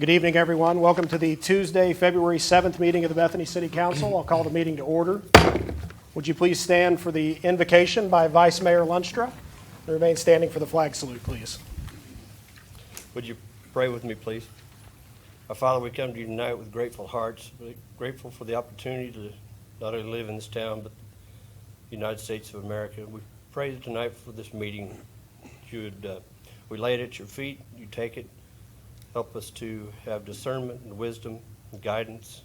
Good evening, everyone. Welcome to the Tuesday, February 7th meeting of the Bethany City Council. I'll call the meeting to order. Would you please stand for the invocation by Vice Mayor Lunstra? And remain standing for the flag salute, please. Would you pray with me, please? Our Father, we come to you tonight with grateful hearts, grateful for the opportunity to not only live in this town, but the United States of America. We pray tonight for this meeting. We lay it at your feet, you take it. Help us to have discernment and wisdom and guidance.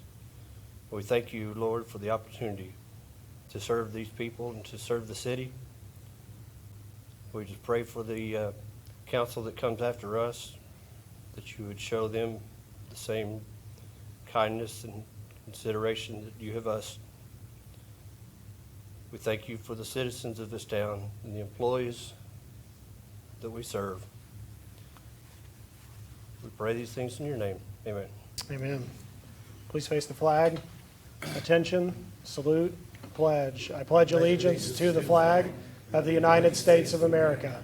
We thank you, Lord, for the opportunity to serve these people and to serve the city. We just pray for the council that comes after us, that you would show them the same kindness and consideration that you have us. We thank you for the citizens of this town and the employees that we serve. We pray these things in your name. Amen. Amen. Please face the flag. Attention, salute, pledge. I pledge allegiance to the flag of the United States of America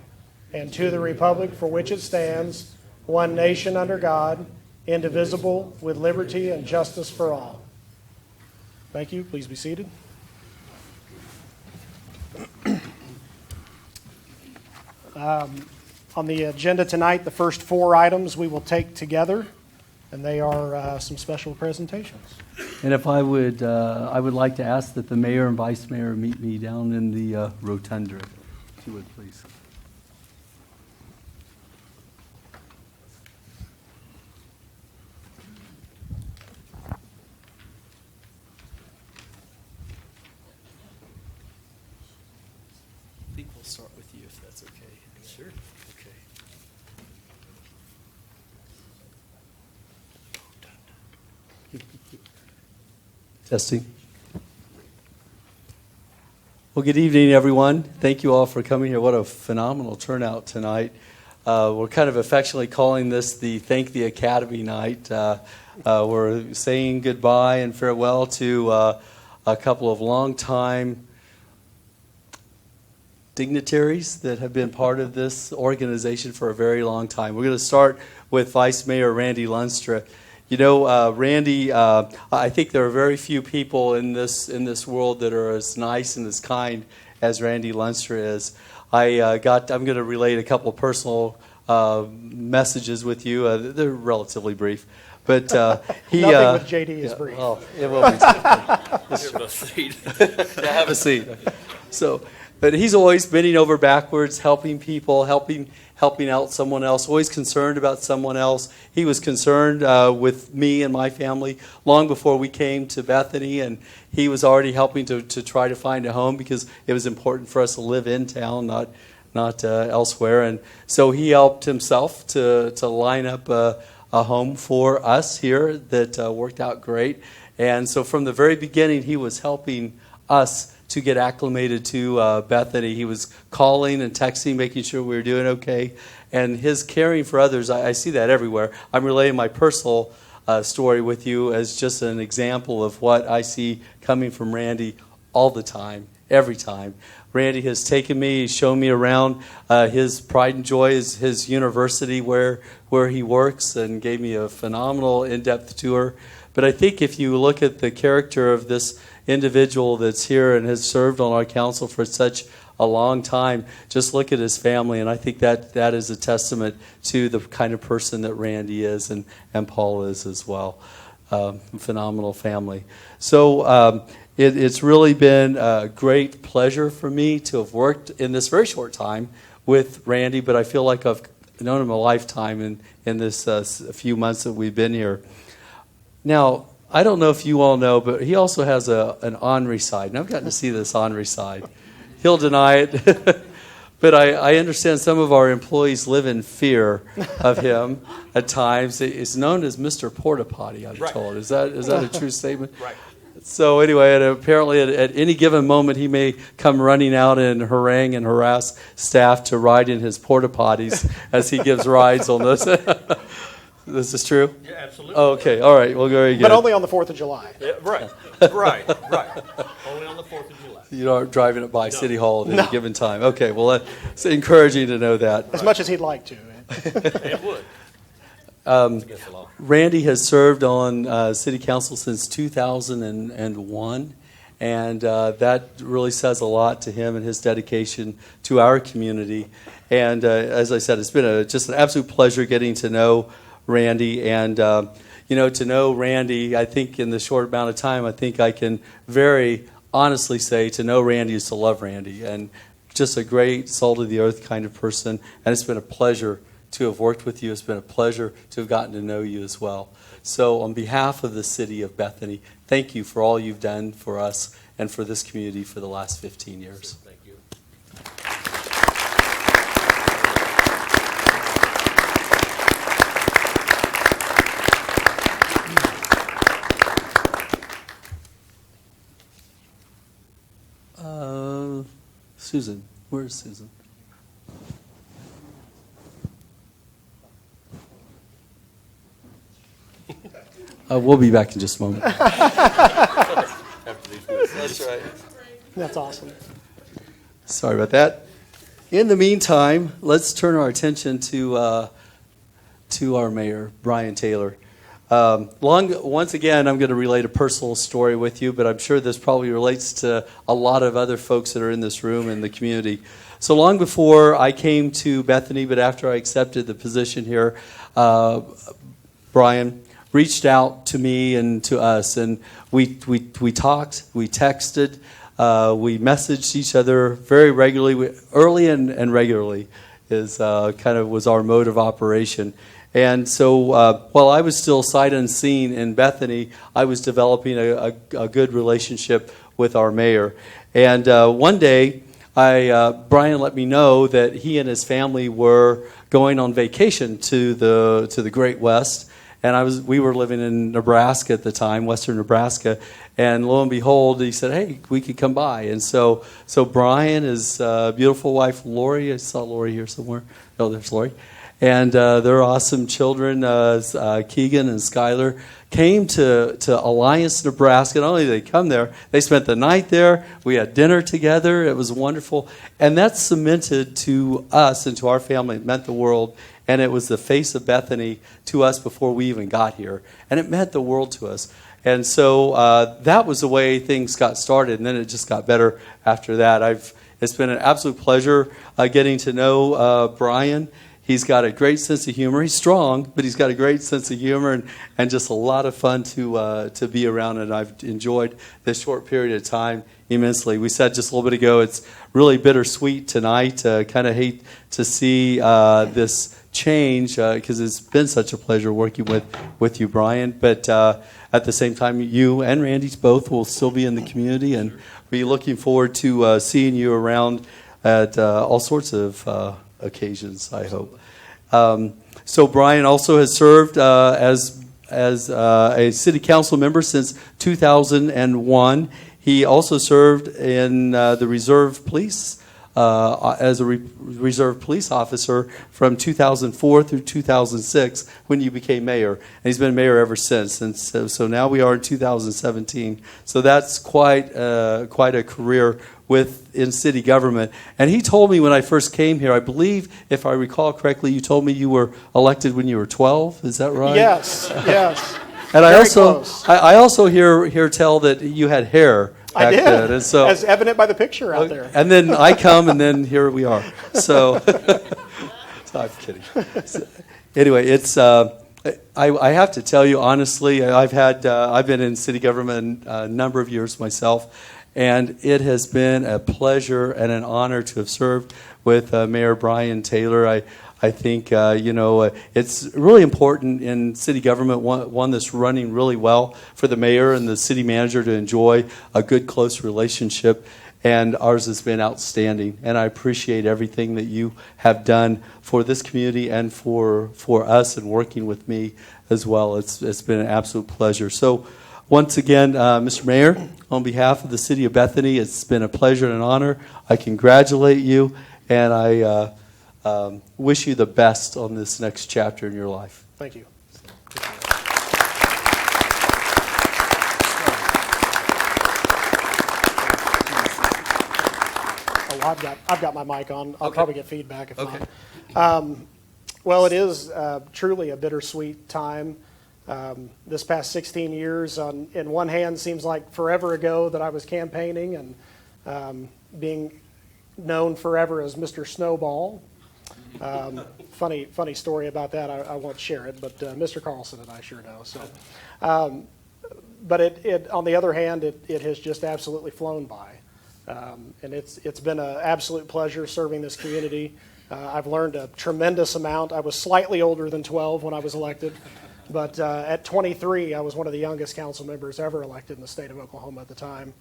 and to the republic for which it stands, one nation under God, indivisible, with liberty and justice for all. Thank you. Please be seated. On the agenda tonight, the first four items we will take together, and they are some special presentations. And if I would like to ask that the mayor and vice mayor meet me down in the rotunda, if you would, please. I think we'll start with you if that's okay. Sure. Okay. Testing. Well, good evening, everyone. Thank you all for coming here. What a phenomenal turnout tonight. We're kind of affectionately calling this the Thank the Academy night. We're saying goodbye and farewell to a couple of long-time dignitaries that have been part of this organization for a very long time. We're going to start with Vice Mayor Randy Lunstra. You know, Randy, I think there are very few people in this world that are as nice and as kind as Randy Lunstra is. I'm going to relate a couple of personal messages with you. They're relatively brief. But he nothing with JD is brief. Oh, it will be. Have a seat. Have a seat. But he's always bending over backwards, helping people, helping out someone else, always concerned about someone else. He was concerned with me and my family long before we came to Bethany, and he was already helping to try to find a home because it was important for us to live in town, not elsewhere. And so he helped himself to line up a home for us here that worked out great. And so from the very beginning, he was helping us to get acclimated to Bethany. He was calling and texting, making sure we were doing okay. And his caring for others, I see that everywhere. I'm relaying my personal story with you as just an example of what I see coming from Randy all the time, every time. Randy has taken me, he's shown me around. His pride and joy is his university where he works, and gave me a phenomenal in-depth tour. But I think if you look at the character of this individual that's here and has served on our council for such a long time, just look at his family, and I think that is a testament to the kind of person that Randy is and Paul is as well. Phenomenal family. So it's really been a great pleasure for me to have worked in this very short time with Randy, but I feel like I've known him a lifetime in this few months that we've been here. Now, I don't know if you all know, but he also has an ornery side, and I've gotten to see this ornery side. He'll deny it, but I understand some of our employees live in fear of him at times. It's known as Mr. Porta Potty, I'm told. Is that a true statement? Right. So anyway, and apparently at any given moment, he may come running out and harangue and harass staff to ride in his porta potties as he gives rides on this. This is true? Yeah, absolutely. Oh, okay, all right. Well, very good. But only on the 4th of July. Yeah, right. Only on the 4th of July. You aren't driving it by City Hall at any given time. Okay, well, it's encouraging to know that. As much as he'd like to. It would. It's against the law. Randy has served on city council since 2001, and that really says a lot to him and his dedication to our community. And as I said, it's been just an absolute pleasure getting to know Randy. And, to know Randy, I think in the short amount of time, I think I can very honestly say to know Randy is to love Randy. And just a great, salt-of-the-earth kind of person. And it's been a pleasure to have worked with you. It's been a pleasure to have gotten to know you as well. So on behalf of the city of Bethany, thank you for all you've done for us and for this community for the last 15 years. Thank you. Susan, where's Susan? We'll be back in just a moment. After these minutes. That's right. That's awesome. Sorry about that. In the meantime, let's turn our attention to our mayor, Brian Taylor. Once again, I'm going to relate a personal story with you, but I'm sure this probably relates to a lot of other folks that are in this room in the community. So long before I came to Bethany, but after I accepted the position here, Brian reached out to me and to us, and we talked, we texted, we messaged each other very regularly, early and regularly is kind of was our mode of operation. And so while I was still sight unseen in Bethany, I was developing a good relationship with our mayor. And one day, Brian let me know that he and his family were going on vacation to the Great West. And we were living in Nebraska at the time, western Nebraska. And lo and behold, he said, "Hey, we could come by." And so Brian, his beautiful wife Lori, I saw Lori here somewhere. Oh, there's Lori. And their awesome children, Keegan and Skylar, came to Alliance, Nebraska. Not only did they come there, they spent the night there. We had dinner together. It was wonderful. And that cemented to us and to our family. It meant the world. And it was the face of Bethany to us before we even got here. And it meant the world to us. And so that was the way things got started. And then it just got better after that. It's been an absolute pleasure getting to know Brian. He's got a great sense of humor. He's strong, but he's got a great sense of humor and just a lot of fun to be around. And I've enjoyed this short period of time immensely. We said just a little bit ago, it's really bittersweet tonight. Kind of hate to see this change because it's been such a pleasure working with you, Brian. But at the same time, you and Randy both will still be in the community and be looking forward to seeing you around at all sorts of occasions, I hope. So Brian also has served as a city council member since 2001. He also served in the reserve police as a reserve police officer from 2004 through 2006 when you became mayor. And he's been mayor ever since. And so now we are in 2017. So that's quite a career in city government. And he told me when I first came here, I believe, if I recall correctly, you told me you were elected when you were 12. Is that right? Yes. And Very close. I also hear tell that you had hair back I did, then. And so, as evident by the picture out there. And then I come, and then here we are. So, I'm kidding. So, anyway, it's. I have to tell you honestly, I've been in city government a number of years myself, and it has been a pleasure and an honor to have served with Mayor Brian Taylor. I think it's really important in city government, one that's running really well, for the mayor and the city manager to enjoy a good, close relationship. And ours has been outstanding. And I appreciate everything that you have done for this community and for us and working with me as well. It's been an absolute pleasure. So once again, Mr. Mayor, on behalf of the city of Bethany, it's been a pleasure and an honor. I congratulate you, and I wish you the best on this next chapter in your life. Thank you. I've got my mic on. I'll probably get feedback if not. Well, it is truly a bittersweet time. This past 16 years, in one hand, seems like forever ago that I was campaigning and being known forever as Mr. Snowball. Funny story about that. I won't share it, but Mr. Carlson and I sure know. So, but it on the other hand, it has just absolutely flown by, and it's been an absolute pleasure serving this community. I've learned a tremendous amount. I was slightly older than 12 when I was elected, but at 23, I was one of the youngest council members ever elected in the state of Oklahoma at the time.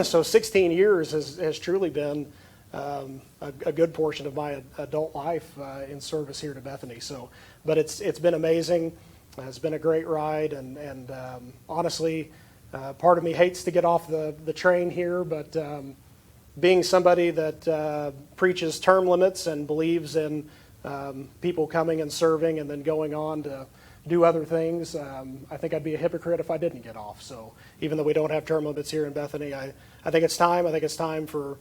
So 16 years has truly been a good portion of my adult life in service here to Bethany. So, but it's been amazing. It's been a great ride, and honestly, part of me hates to get off the train here, but being somebody that preaches term limits and believes in people coming and serving and then going on to do other things, I think I'd be a hypocrite if I didn't get off. So even though we don't have term limits here in Bethany, I think it's time. I think it's time for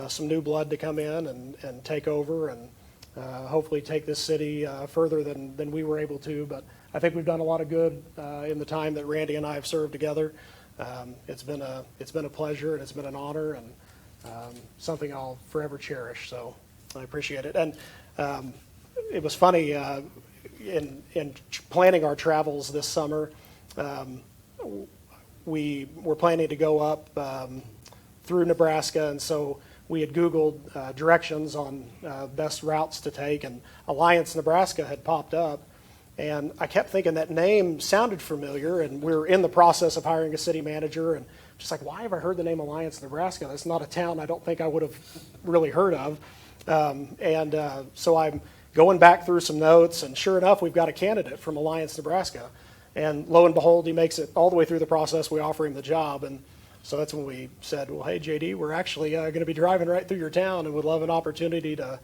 some new blood to come in and take over and hopefully take this city further than we were able to. But I think we've done a lot of good in the time that Randy and I have served together. It's been a pleasure, and it's been an honor, and something I'll forever cherish. So I appreciate it. And it was funny in planning our travels this summer. We were planning to go up through Nebraska, and so we had Googled directions on best routes to take, and Alliance, Nebraska had popped up. And I kept thinking that name sounded familiar, and we were in the process of hiring a city manager, and just like, why have I heard the name Alliance, Nebraska? That's not a town I don't think I would have really heard of. So I'm going back through some notes, and sure enough, we've got a candidate from Alliance, Nebraska. And lo and behold, he makes it all the way through the process. We offer him the job, and so that's when we said, well, hey, JD, we're actually going to be driving right through your town, and would love an opportunity to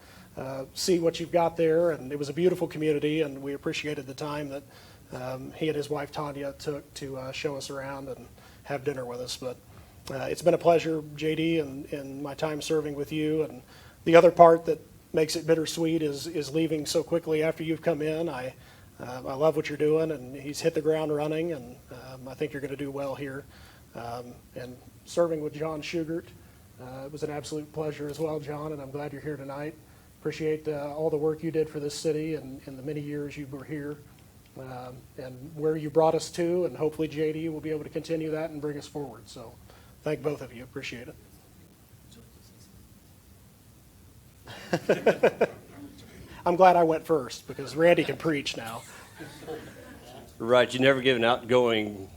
see what you've got there. And it was a beautiful community, and we appreciated the time that he and his wife Tanya took to show us around and have dinner with us. But it's been a pleasure, JD, and my time serving with you. And the other part that makes it bittersweet is leaving so quickly after you've come in. I love what you're doing, and he's hit the ground running, and I think you're going to do well here. And serving with John Schugert, it was an absolute pleasure as well, John, and I'm glad you're here tonight. Appreciate all the work you did for this city and the many years you were here, and where you brought us to, and hopefully JD will be able to continue that and bring us forward. So thank both of you. Appreciate it. I'm glad I went first because Randy can preach now. Right, you never give an outgoing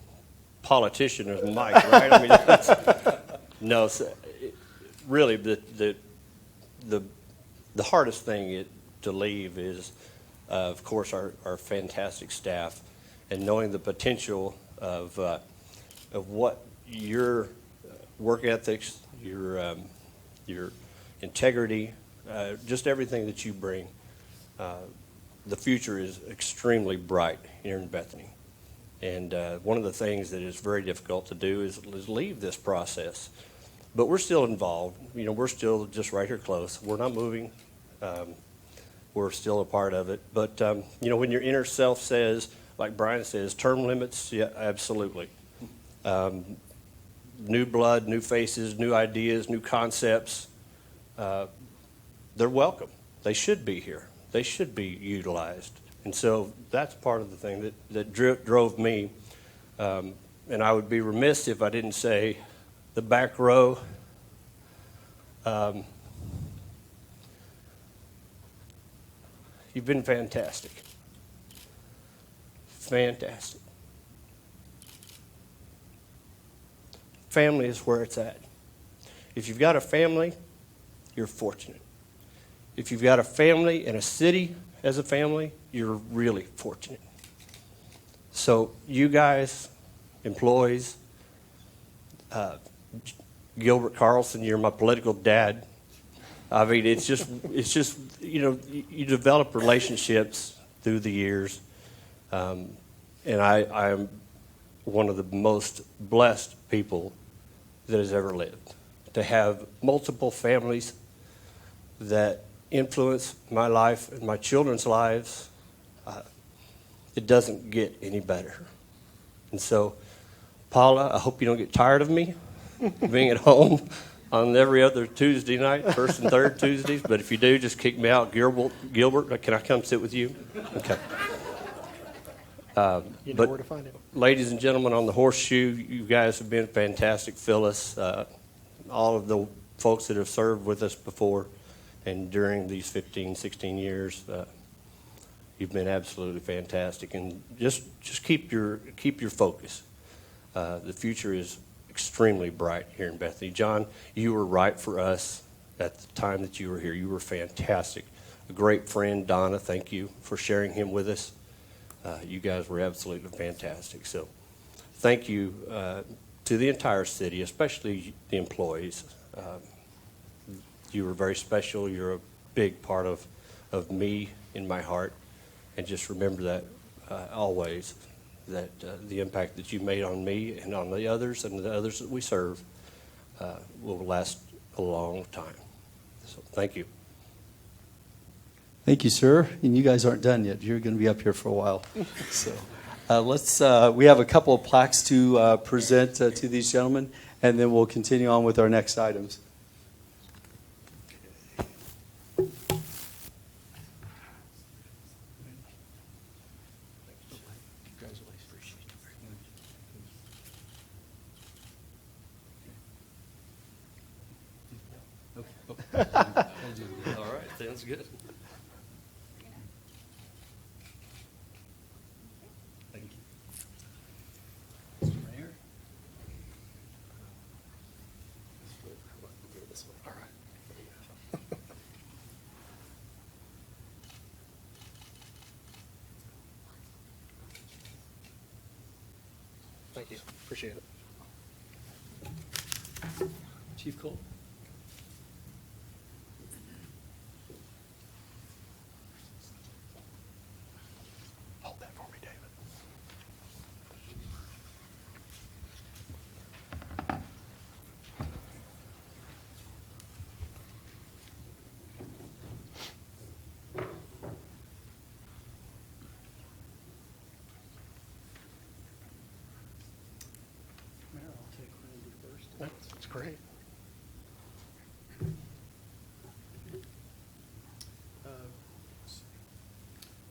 politician a mic, right? I mean, no. Really, the hardest thing to leave is, of course, our fantastic staff, and knowing the potential of what your work ethics, your integrity, just everything that you bring. The future is extremely bright here in Bethany. And one of the things that is very difficult to do is leave this process. But we're still involved. You know, we're still just right here close. We're not moving. We're still a part of it. But, you know, when your inner self says, like Brian says, term limits, yeah, absolutely. New blood, new faces, new ideas, new concepts, they're welcome. They should be here. They should be utilized. And so that's part of the thing that drove me. And I would be remiss if I didn't say the back row. You've been fantastic. Fantastic. Family is where it's at. If you've got a family, you're fortunate. If you've got a family and a city as a family, you're really fortunate. So you guys, employees, Gilbert Carlson, you're my political dad. I mean, it's just, you know, you develop relationships through the years. And I am one of the most blessed people that has ever lived. To have multiple families that influenced my life and my children's lives, it doesn't get any better. And so, Paula, I hope you don't get tired of me being at home on every other Tuesday night, first and third Tuesdays. But if you do, just kick me out. Gilbert, can I come sit with you? Okay. You know But where to find him. ladies and gentlemen on the horseshoe, you guys have been fantastic. Phyllis, all of the folks that have served with us before and during these 15, 16 years, you've been absolutely fantastic. And just keep your focus. The future is extremely bright here in Bethany. John, you were right for us at the time that you were here. You were fantastic. A great friend, Donna, thank you for sharing him with us. You guys were absolutely fantastic. So thank you to the entire city, especially the employees. You were very special. You're a big part of me in my heart. And just remember that always, that the impact that you made on me and on the others and the others that we serve will last a long time. So thank you. Thank you, sir. And you guys aren't done yet. You're going to be up here for a while. So we have a couple of plaques to present to these gentlemen, and then we'll continue on with our next items. All right, sounds good. Thank you. Mr. Mayor? All right. Thank you. Appreciate it. Chief Cole? Hold that for me, David. Mayor, I'll take Randy first. That's great.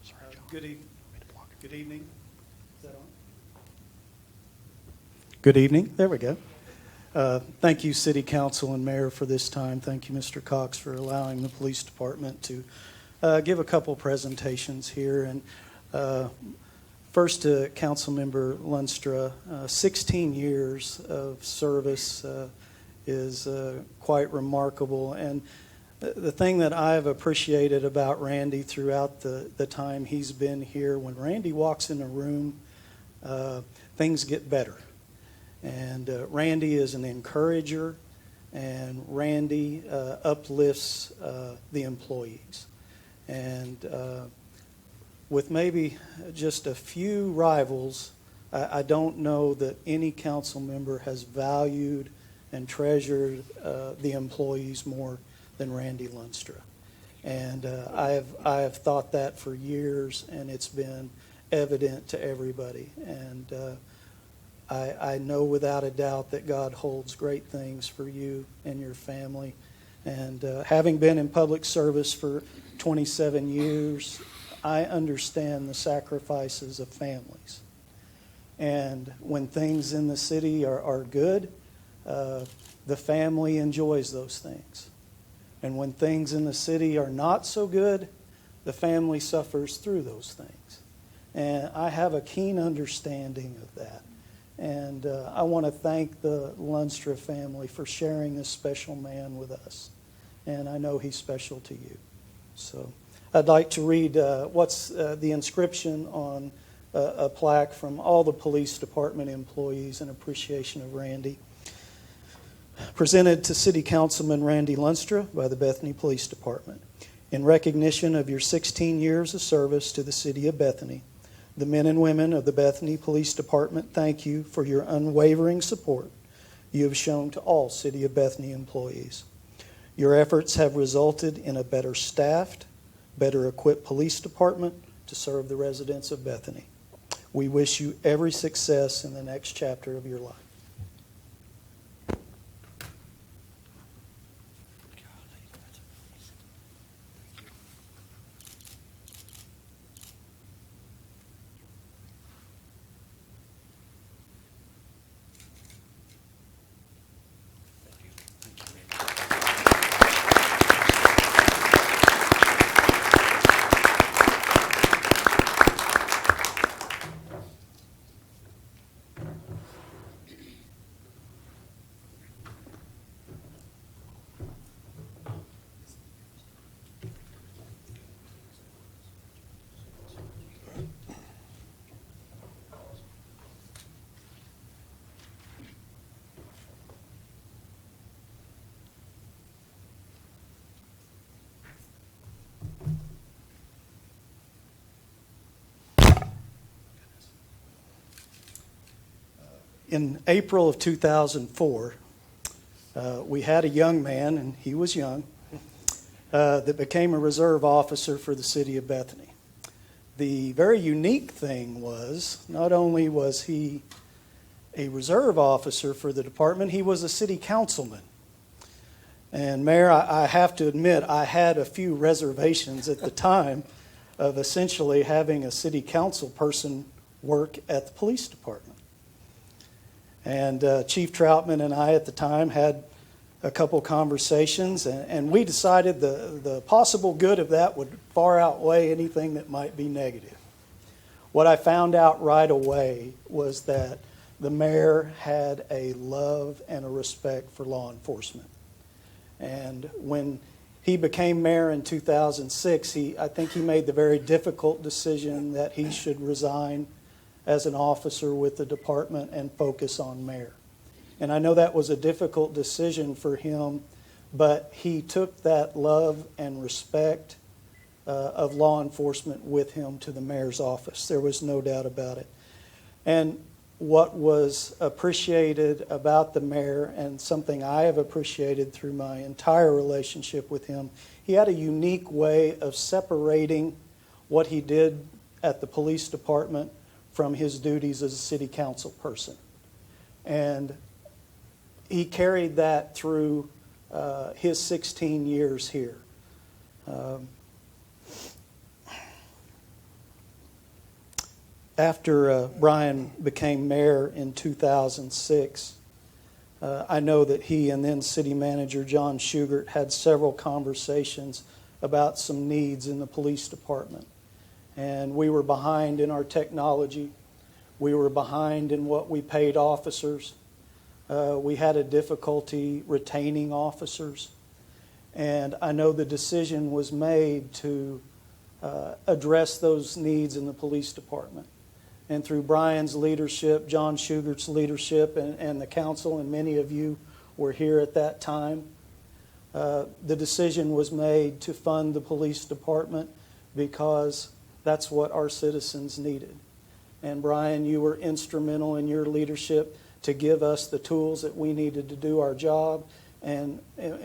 Sorry, John. Good evening. Is that on? Good evening. There we go. Thank you, City Council and Mayor, for this time. Thank you, Mr. Cox, for allowing the police department to give a couple presentations here. And first to Councilmember Lunstra, 16 years of service is quite remarkable. And the thing that I've appreciated about Randy throughout the time he's been here, when Randy walks in a room, things get better. And Randy is an encourager, and Randy uplifts the employees. And with maybe just a few rivals, I don't know that any council member has valued and treasured the employees more than Randy Lunstra. And I have thought that for years, and it's been evident to everybody. And I know without a doubt that God holds great things for you and your family. And having been in public service for 27 years, I understand the sacrifices of families. And when things in the city are good, the family enjoys those things. And when things in the city are not so good, the family suffers through those things. And I have a keen understanding of that. And I want to thank the Lunstra family for sharing this special man with us. And I know he's special to you. So I'd like to read what's the inscription on a plaque from all the police department employees in appreciation of Randy. Presented to City Councilman Randy Lunstra by the Bethany Police Department. In recognition of your 16 years of service to the city of Bethany, the men and women of the Bethany Police Department thank you for your unwavering support you have shown to all City of Bethany employees. Your efforts have resulted in a better staffed, better equipped police department to serve the residents of Bethany. We wish you every success in the next chapter of your life. In April of 2004, we had a young man, and he was young, that became a reserve officer for the city of Bethany. The very unique thing was, not only was he a reserve officer for the department, he was a city councilman. And Mayor, I have to admit, I had a few reservations at the time of essentially having a city council person work at the police department. And Chief Troutman and I at the time had a couple conversations, and we decided the possible good of that would far outweigh anything that might be negative. What I found out right away was that the mayor had a love and a respect for law enforcement. And when he became mayor in 2006, I think he made the very difficult decision that he should resign as an officer with the department and focus on mayor. And I know that was a difficult decision for him, but he took that love and respect of law enforcement with him to the mayor's office. There was no doubt about it. And what was appreciated about the mayor, and something I have appreciated through my entire relationship with him, he had a unique way of separating what he did at the police department from his duties as a city council person. And he carried that through his 16 years here. After Brian became mayor in 2006, I know that he and then city manager John Schugert had several conversations about some needs in the police department. And we were behind in our technology. We were behind in what we paid officers. We had a difficulty retaining officers. And I know the decision was made to address those needs in the police department. And through Brian's leadership, John Schugert's leadership, and the council, and many of you were here at that time, the decision was made to fund the police department because that's what our citizens needed. And Brian, you were instrumental in your leadership to give us the tools that we needed to do our job, and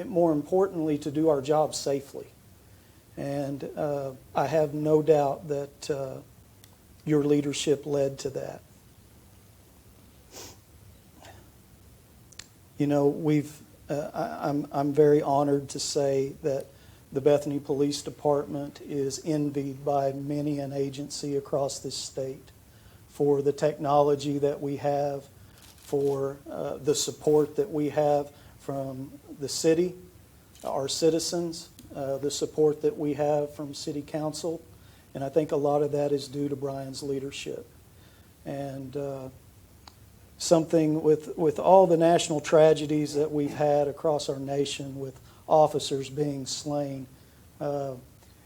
more importantly, to do our job safely. And I have no doubt that your leadership led to that. You know, I'm very honored to say that the Bethany Police Department is envied by many an agency across this state for the technology that we have, for the support that we have from the city, our citizens, the support that we have from City Council. And I think a lot of that is due to Brian's leadership. And something with all the national tragedies that we've had across our nation with officers being slain,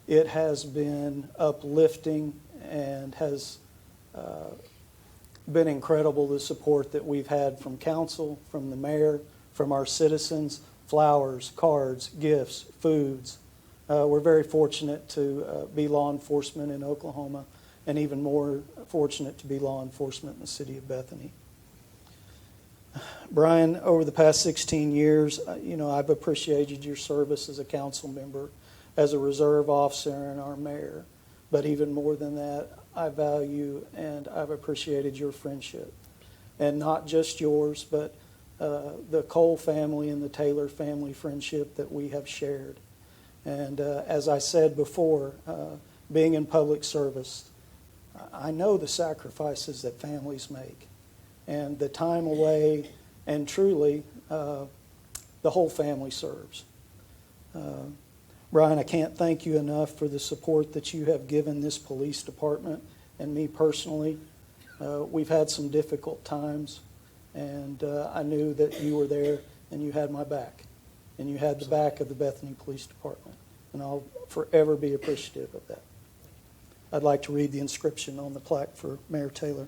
it has been uplifting and has been incredible, the support that we've had from council, from the mayor, from our citizens, flowers, cards, gifts, foods. We're very fortunate to be law enforcement in Oklahoma, and even more fortunate to be law enforcement in the city of Bethany. Brian, over the past 16 years, I've appreciated your service as a council member, as a reserve officer, and our mayor. But even more than that, I value and I've appreciated your friendship. And not just yours, but the Cole family and the Taylor family friendship that we have shared. And as I said before, being in public service, I know the sacrifices that families make and the time away, and truly the whole family serves. Brian, I can't thank you enough for the support that you have given this police department and me personally. We've had some difficult times, and I knew that you were there and you had my back, and you had the back of the Bethany Police Department, and I'll forever be appreciative of that. I'd like to read the inscription on the plaque for Mayor Taylor.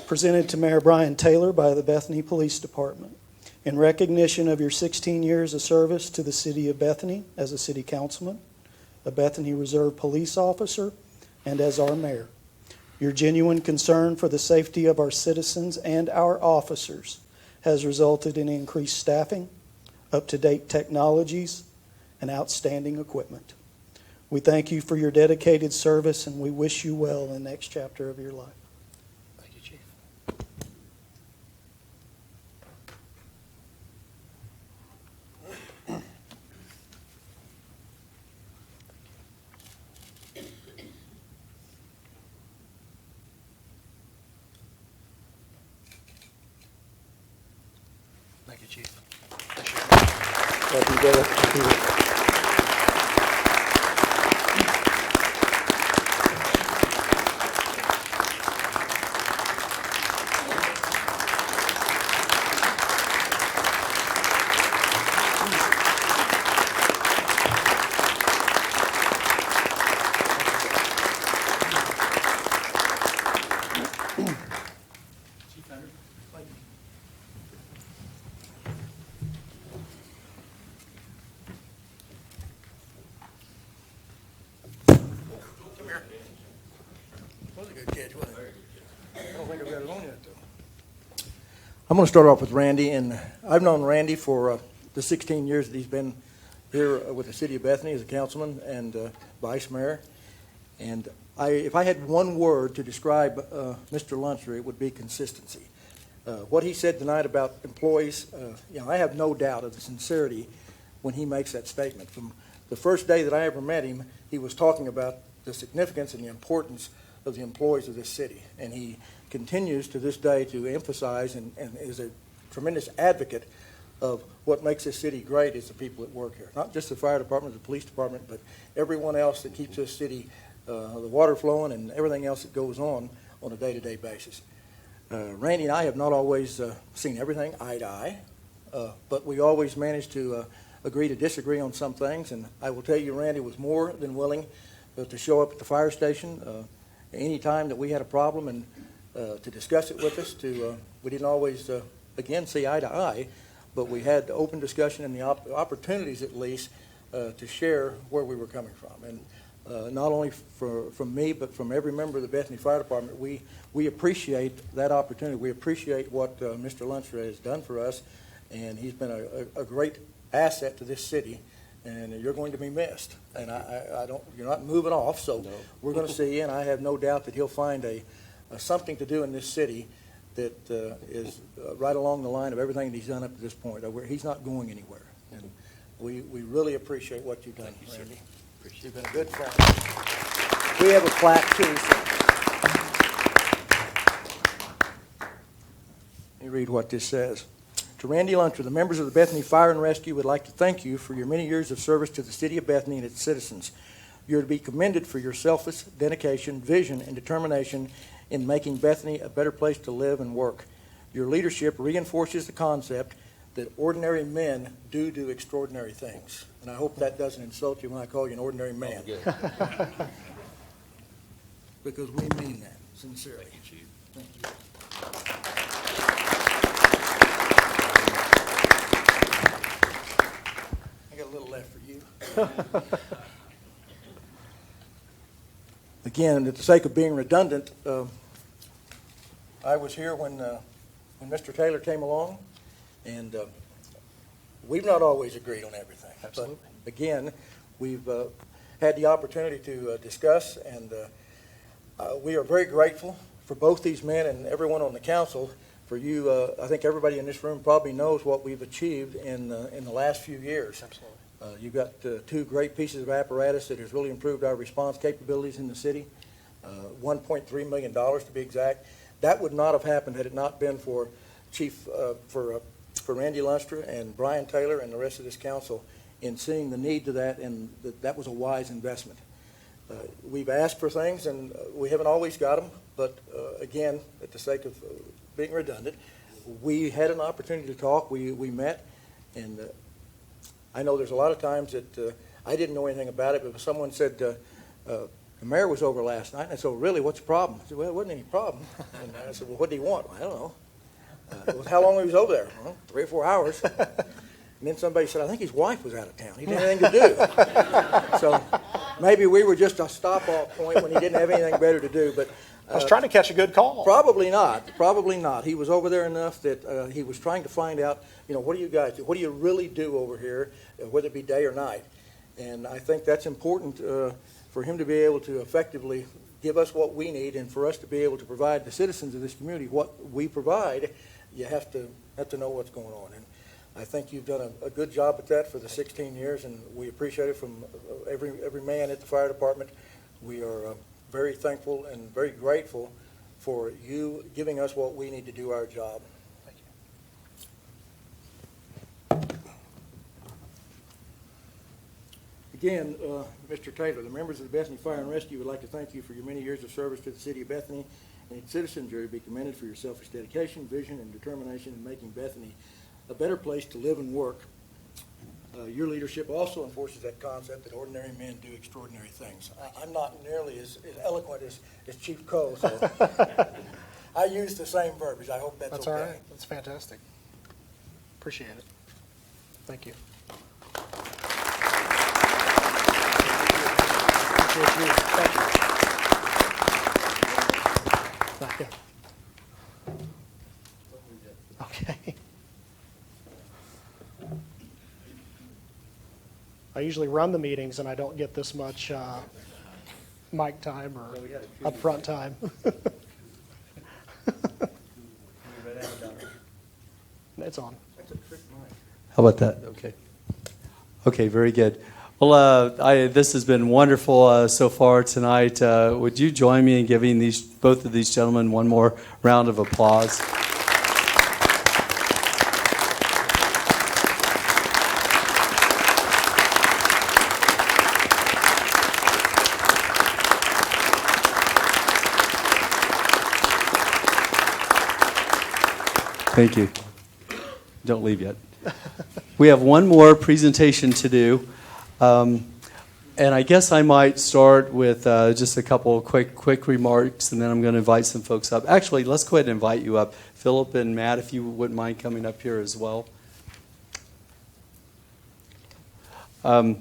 Presented to Mayor Brian Taylor by the Bethany Police Department. In recognition of your 16 years of service to the city of Bethany as a city councilman, a Bethany Reserve police officer, and as our mayor. Your genuine concern for the safety of our citizens and our officers has resulted in increased staffing, up-to-date technologies, and outstanding equipment. We thank you for your dedicated service, and we wish you well in the next chapter of your life. Thank you, Chief. Thank you, Chief. Happy birthday. Chief Henry. Thank you. Was a good catch, wasn't it? I don't think I've got it on yet, though. I'm going to start off with Randy, and I've known Randy for the 16 years that he's been here with the city of Bethany as a councilman and vice mayor. And if I had one word to describe Mr. Lunsford, it would be consistency. What he said tonight about employees, I have no doubt of the sincerity when he makes that statement. From the first day that I ever met him, he was talking about the significance and the importance of the employees of this city. And he continues to this day to emphasize and is a tremendous advocate of what makes this city great is the people that work here. Not just the fire department, the police department, but everyone else that keeps this city, the water flowing and everything else that goes on a day-to-day basis. Randy and I have not always seen everything eye to eye, but we always manage to agree to disagree on some things. And I will tell you, Randy was more than willing to show up at the fire station any time that we had a problem and to discuss it with us. We didn't always, again, see eye to eye, but we had open discussion and the opportunities, at least, to share where we were coming from. And not only from me, but from every member of the Bethany Fire Department, we appreciate that opportunity. We appreciate what Mr. Lunsford has done for us, and he's been a great asset to this city. And you're going to be missed. And you're not moving off, so no. We're going to see you, and I have no doubt that he'll find something to do in this city that is right along the line of everything that he's done up to this point. He's not going anywhere. And we really appreciate what you've done, Randy. You've been a good friend. We have a plaque, too. So. Let me read what this says. To Randy Lunsford, the members of the Bethany Fire and Rescue would like to thank you for your many years of service to the city of Bethany and its citizens. You are to be commended for your selfless dedication, vision, and determination in making Bethany a better place to live and work. Your leadership reinforces the concept that ordinary men do extraordinary things. And I hope that doesn't insult you when I call you an ordinary man. Because we mean that sincerely. Thank you, Chief. Thank you. I got a little left for you. Again, at the sake of being redundant, I was here when Mr. Taylor came along, and we've not always agreed on everything. Absolutely. But again, we've had the opportunity to discuss, and we are very grateful for both these men and everyone on the council. For you, I think everybody in this room probably knows what we've achieved in the last few years. Absolutely. You've got two great pieces of apparatus that has really improved our response capabilities in the city. $1.3 million to be exact. That would not have happened had it not been for for Randy Lunstra and Brian Taylor and the rest of this council in seeing the need to that, and that was a wise investment. We've asked for things, and we haven't always got them, but again, at the sake of being redundant, we had an opportunity to talk. We met, and I know there's a lot of times that I didn't know anything about it, but someone said, the mayor was over last night, and I said, well, really, what's the problem? I said, well, it wasn't any problem. And I said, well, what do you want? Well, I don't know. Well, how long he was over there? Well, 3 or 4 hours. And then somebody said, I think his wife was out of town. He didn't have anything to do. So maybe we were just a stop-off point when he didn't have anything better to do. But I was trying to catch a good call. probably not. Probably not. He was over there enough that he was trying to find out, what do you guys do? What do you really do over here, whether it be day or night? And I think that's important for him to be able to effectively give us what we need, and for us to be able to provide the citizens of this community what we provide. You have to know what's going on. And I think you've done a good job at that for the 16 years, and we appreciate it from every man at the fire department. We are very thankful and very grateful for you giving us what we need to do our job. Thank you. Again, Mr. Taylor, the members of the Bethany Fire and Rescue would like to thank you for your many years of service to the city of Bethany and its citizens. You be commended for your selfish dedication, vision, and determination in making Bethany a better place to live and work. Your leadership also enforces that concept that ordinary men do extraordinary things. I'm not nearly as eloquent as Chief Cole, so I use the same verbiage. I hope that's okay. All right. That's fantastic. Appreciate it. Thank you. Appreciate you. Thank you. Thank you. Okay. I usually run the meetings, and I don't get this much mic time or upfront time. It's on. How about that? Okay. Okay, very good. Well, this has been wonderful so far tonight. Would you join me in giving both of these gentlemen one more round of applause? Thank you. Don't leave yet. We have one more presentation to do. And I guess I might start with just a couple of quick remarks, and then I'm going to invite some folks up. Actually, let's go ahead and invite you up. Philip and Matt, if you wouldn't mind coming up here as well. I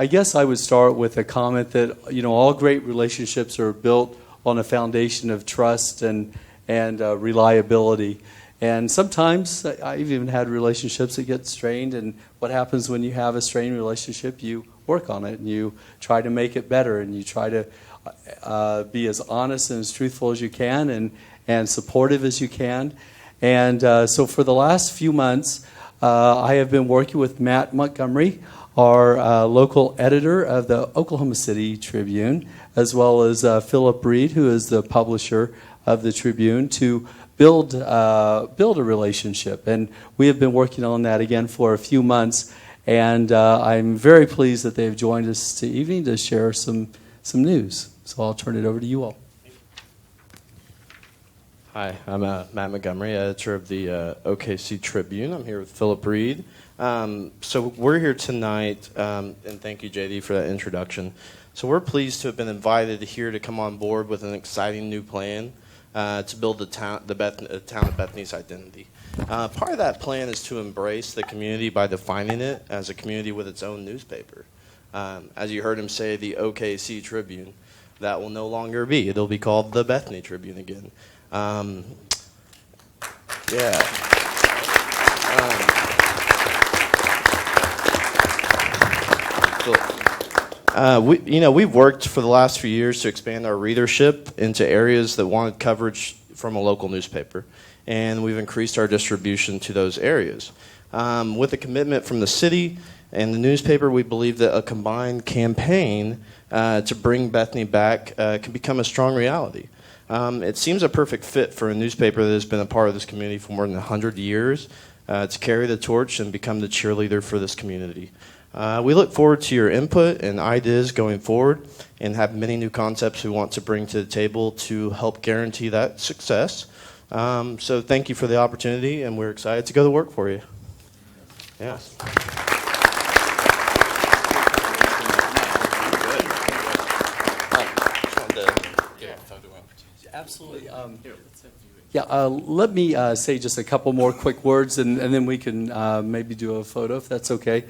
guess I would start with a comment that, all great relationships are built on a foundation of trust and reliability. And sometimes I've even had relationships that get strained, and what happens when you have a strained relationship? You work on it, and you try to make it better, and you try to be as honest and as truthful as you can and supportive as you can. And so for the last few months, I have been working with Matt Montgomery, our local editor of the Oklahoma City Tribune, as well as Philip Reed, who is the publisher of the Tribune, to build a relationship. And we have been working on that again for a few months, and I'm very pleased that they've joined us this evening to share some news. So I'll turn it over to you all. Hi, I'm Matt Montgomery, editor of the OKC Tribune. I'm here with Philip Reed. So we're here tonight, and thank you, JD, for that introduction. So we're pleased to have been invited here to come on board with an exciting new plan to build the town of Bethany's identity. Part of that plan is to embrace the community by defining it as a community with its own newspaper. As you heard him say, the OKC Tribune. that will no longer be. It'll be called the Bethany Tribune again. Yeah. We've worked for the last few years to expand our readership into areas that wanted coverage from a local newspaper, and we've increased our distribution to those areas. With a commitment from the city and the newspaper, we believe that a combined campaign to bring Bethany back can become a strong reality. It seems a perfect fit for a newspaper that has been a part of this community for more than 100 years to carry the torch and become the cheerleader for this community. We look forward to your input and ideas going forward and have many new concepts we want to bring to the table to help guarantee that success. So thank you for the opportunity, and we're excited to go to work for you. Yeah. Absolutely. Let me say just a couple more quick words, and then we can maybe do a photo, if that's okay.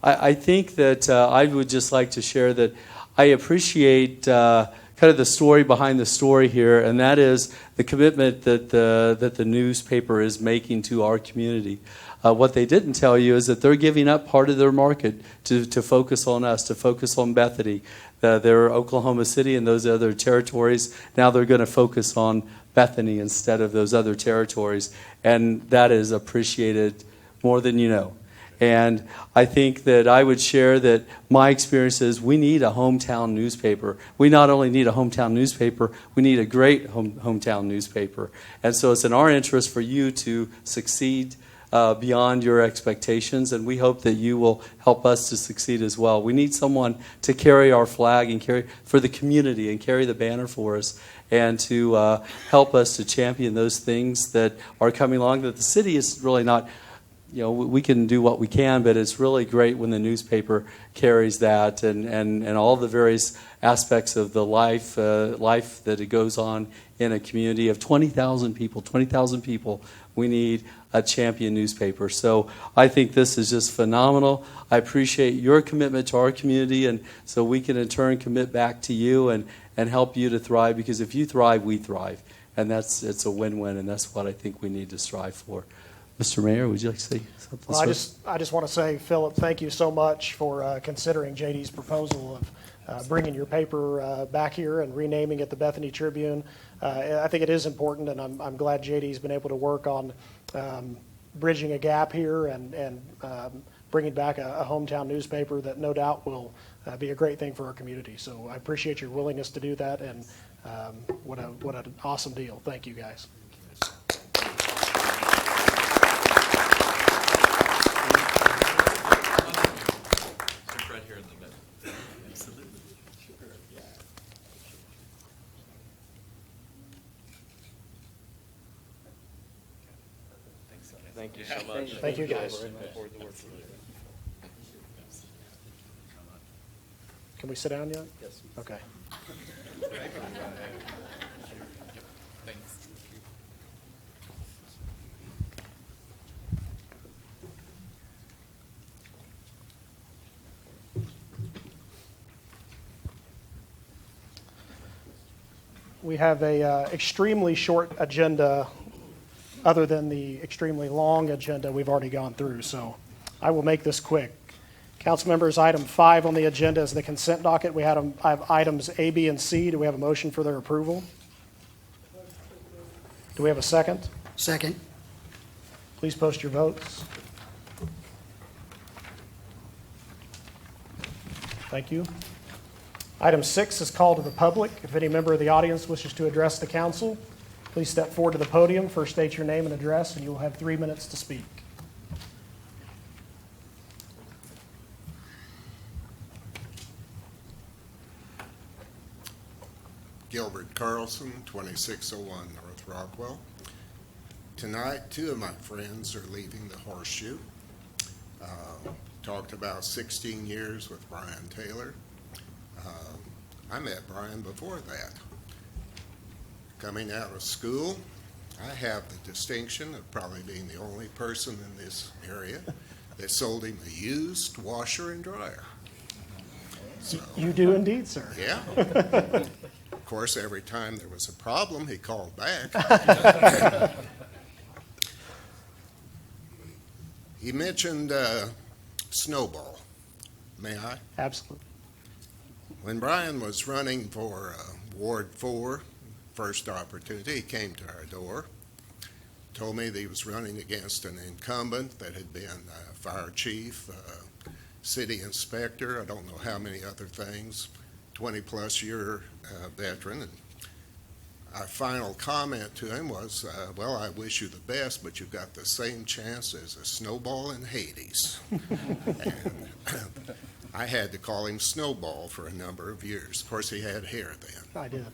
I think that I would just like to share that I appreciate kind of the story behind the story here, and that is the commitment that the newspaper is making to our community. What they didn't tell you is that they're giving up part of their market to focus on us, to focus on Bethany. They're Oklahoma City and those other territories. Now they're going to focus on Bethany instead of those other territories, and that is appreciated more than you know. And I think that I would share that my experience is we need a hometown newspaper. We not only need a hometown newspaper, we need a great hometown newspaper. And so it's in our interest for you to succeed beyond your expectations, and we hope that you will help us to succeed as well. We need someone to carry our flag and carry for the community and carry the banner for us, and to help us to champion those things that are coming along that the city is really not. We can do what we can, but it's really great when the newspaper carries that and all the various aspects of the life that it goes on in a community of 20,000 people. 20,000 people. We need a champion newspaper. So I think this is just phenomenal. I appreciate your commitment to our community, and so we can in turn commit back to you and help you to thrive, because if you thrive, we thrive. And it's a win-win, and that's what I think we need to strive for. Mr. Mayor, would you like to say something? Well, I just want to say, Philip, thank you so much for considering JD's proposal of bringing your paper back here and renaming it the Bethany Tribune. I think it is important, and I'm glad JD's been able to work on bridging a gap here and bringing back a hometown newspaper that no doubt will be a great thing for our community. So I appreciate your willingness to do that, and what an awesome deal. Thank you, guys. Right here in the middle. Absolutely. Thank you so much. Thank you, guys. Can we sit down yet? Yes. Okay. Thanks. We have a extremely short agenda, other than the extremely long agenda we've already gone through, so I will make this quick. Council members, item 5 on the agenda is the consent docket. I have items A, B, and C. Do we have a motion for their approval? Do we have a second? Second. Please post your votes. Thank you. Item 6 is call to the public. If any member of the audience wishes to address the council, please step forward to the podium. First state your name and address, and you will have 3 minutes to speak. Gilbert Carlson, 2601 North Rockwell. Tonight, 2 of my friends are leaving the Horseshoe. Talked about 16 years with Brian Taylor. I met Brian before that. Coming out of school, I have the distinction of probably being the only person in this area that sold him a used washer and dryer. So, You do indeed, sir. yeah. Of course, every time there was a problem, he called back. He mentioned Snowball. May I? Absolutely. When Brian was running for Ward 4, first opportunity, he came to our door, told me that he was running against an incumbent that had been fire chief, city inspector, I don't know how many other things, 20-plus year veteran. And our final comment to him was, well, I wish you the best, but you've got the same chance as a snowball in Hades. And I had to call him Snowball for a number of years. Of course, he had hair then. I did.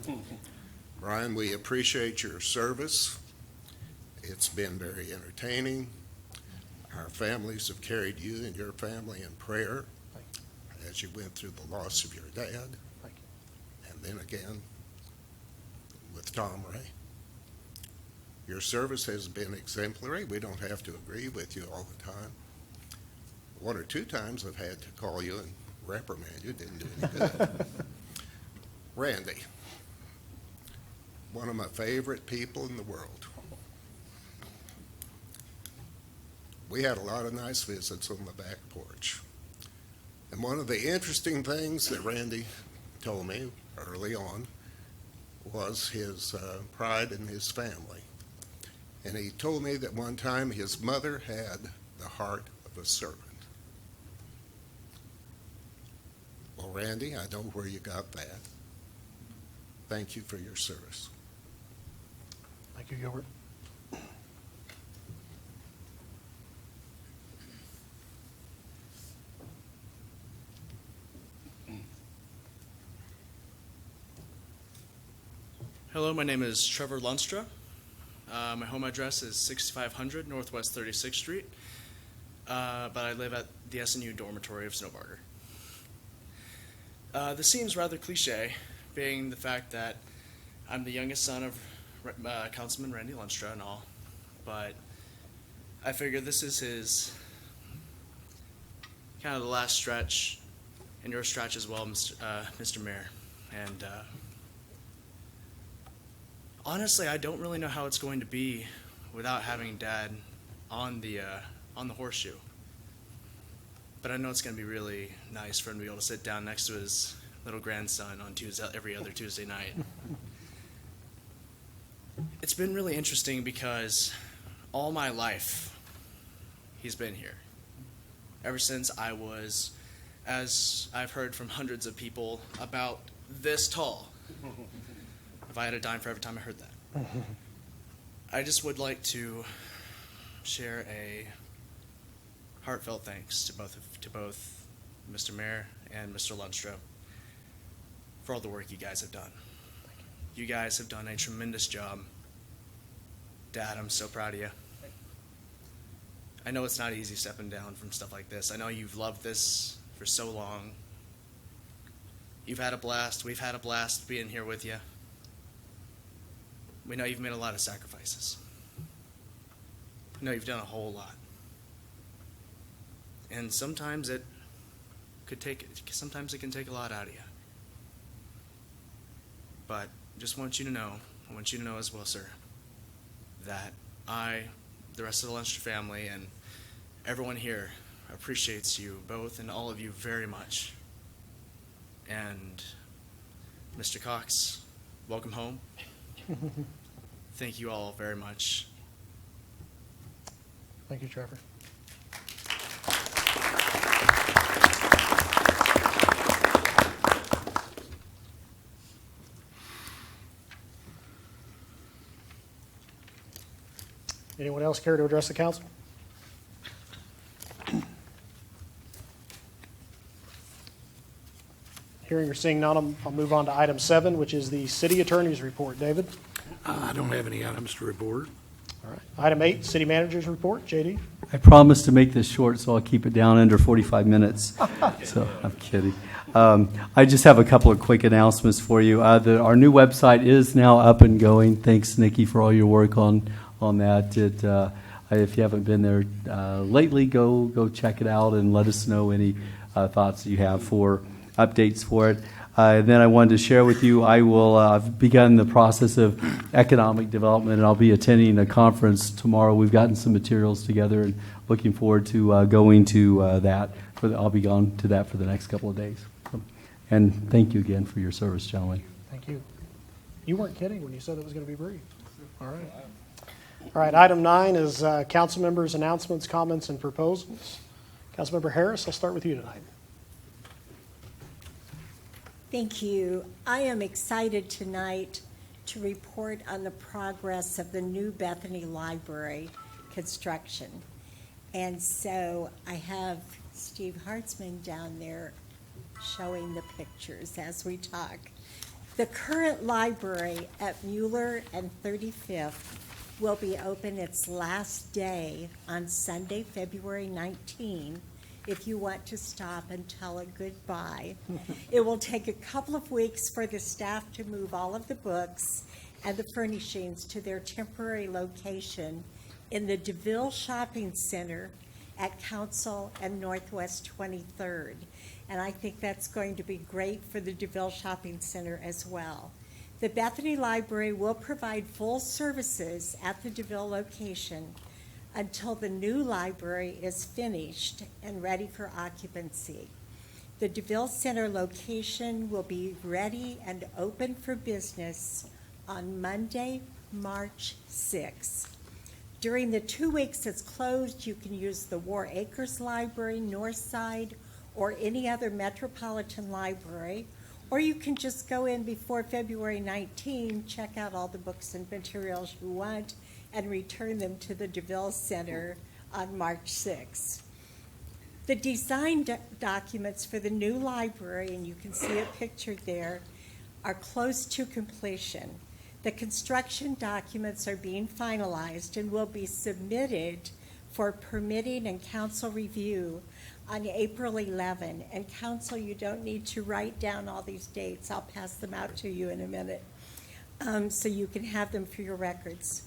Brian, we appreciate your service. It's been very entertaining. Our families have carried you and your family in prayer as you went through the loss of your dad. Thank And then again with Tom Ray. Your service has been exemplary. We don't have to agree with you all the time. One or two times I've had to call you and reprimand you. Didn't do any good. Randy, one of my favorite people in the world. We had a lot of nice visits on the back porch. And one of the interesting things that Randy told me early on was his pride in his family. And he told me that one time his mother had the heart of a servant. Well, Randy, I know where you got that. Thank you for your service. Thank you, Gilbert. Hello, my name is Trevor Lunstra. My home address is 6500 Northwest 36th Street, but I live at the SNU dormitory of Snowbarger. This seems rather cliche, being the fact that I'm the youngest son of Councilman Randy Lunstra and all, but I figure this is his kind of the last stretch, and your stretch as well, Mr. Mayor. And honestly, I don't really know how it's going to be without having Dad on the horseshoe. But I know it's going to be really nice for him to be able to sit down next to his little grandson on every other Tuesday night. It's been really interesting because all my life he's been here. Ever since I was, as I've heard from hundreds of people, about this tall. If I had a dime for every time I heard that. I just would like to share a heartfelt thanks to both Mr. Mayor and Mr. Lunstra for all the work you guys have done. You guys have done a tremendous job. Dad, I'm so proud of you. I know it's not easy stepping down from stuff like this. I know you've loved this for so long. You've had a blast. We've had a blast being here with you. We know you've made a lot of sacrifices. We know you've done a whole lot. And sometimes it can take a lot out of you. But just want you to know, I want you to know as well, sir, that I, the rest of the Lunstra family, and everyone here appreciates you both and all of you very much. And Mr. Cox, welcome home. Thank you all very much. Thank you, Trevor. Anyone else care to address the council? Hearing or seeing none, I'll move on to item 7, which is the city attorney's report. David? I don't have any items to report. All right. Item 8, city manager's report. JD? I promised to make this short, so I'll keep it down under 45 minutes. So I'm kidding. I just have a couple of quick announcements for you. Our new website is now up and going. Thanks, Nikki, for all your work on that. If you haven't been there lately, go check it out and let us know any thoughts you have for updates for it. And then I wanted to share with you, I've begun the process of economic development, and I'll be attending a conference tomorrow. We've gotten some materials together and looking forward to going to that. I'll be gone to that for the next couple of days. And thank you again for your service, gentlemen. Thank you. You weren't kidding when you said it was going to be brief. All right. All right, item 9 is council members' announcements, comments, and proposals. Councilmember Harris, I'll start with you tonight. Thank you. I am excited tonight to report on the progress of the new Bethany Library construction. And so I have Steve Hartzman down there showing the pictures as we talk. The current library at Mueller and 35th will be open its last day on Sunday, February 19, if you want to stop and tell it goodbye. It will take a couple of weeks for the staff to move all of the books and the furnishings to their temporary location in the DeVille Shopping Center at Council and Northwest 23rd. And I think that's going to be great for the DeVille Shopping Center as well. The Bethany Library will provide full services at the DeVille location until the new library is finished and ready for occupancy. The DeVille Center location will be ready and open for business on Monday, March 6th. During the 2 weeks it's closed, you can use the War Acres Library, Northside, or any other metropolitan library, or you can just go in before February 19, check out all the books and materials you want, and return them to the DeVille Center on March 6. The design documents for the new library, and you can see a picture there, are close to completion. The construction documents are being finalized and will be submitted for permitting and council review on April 11. And council, you don't need to write down all these dates. I'll pass them out to you in a minute so you can have them for your records.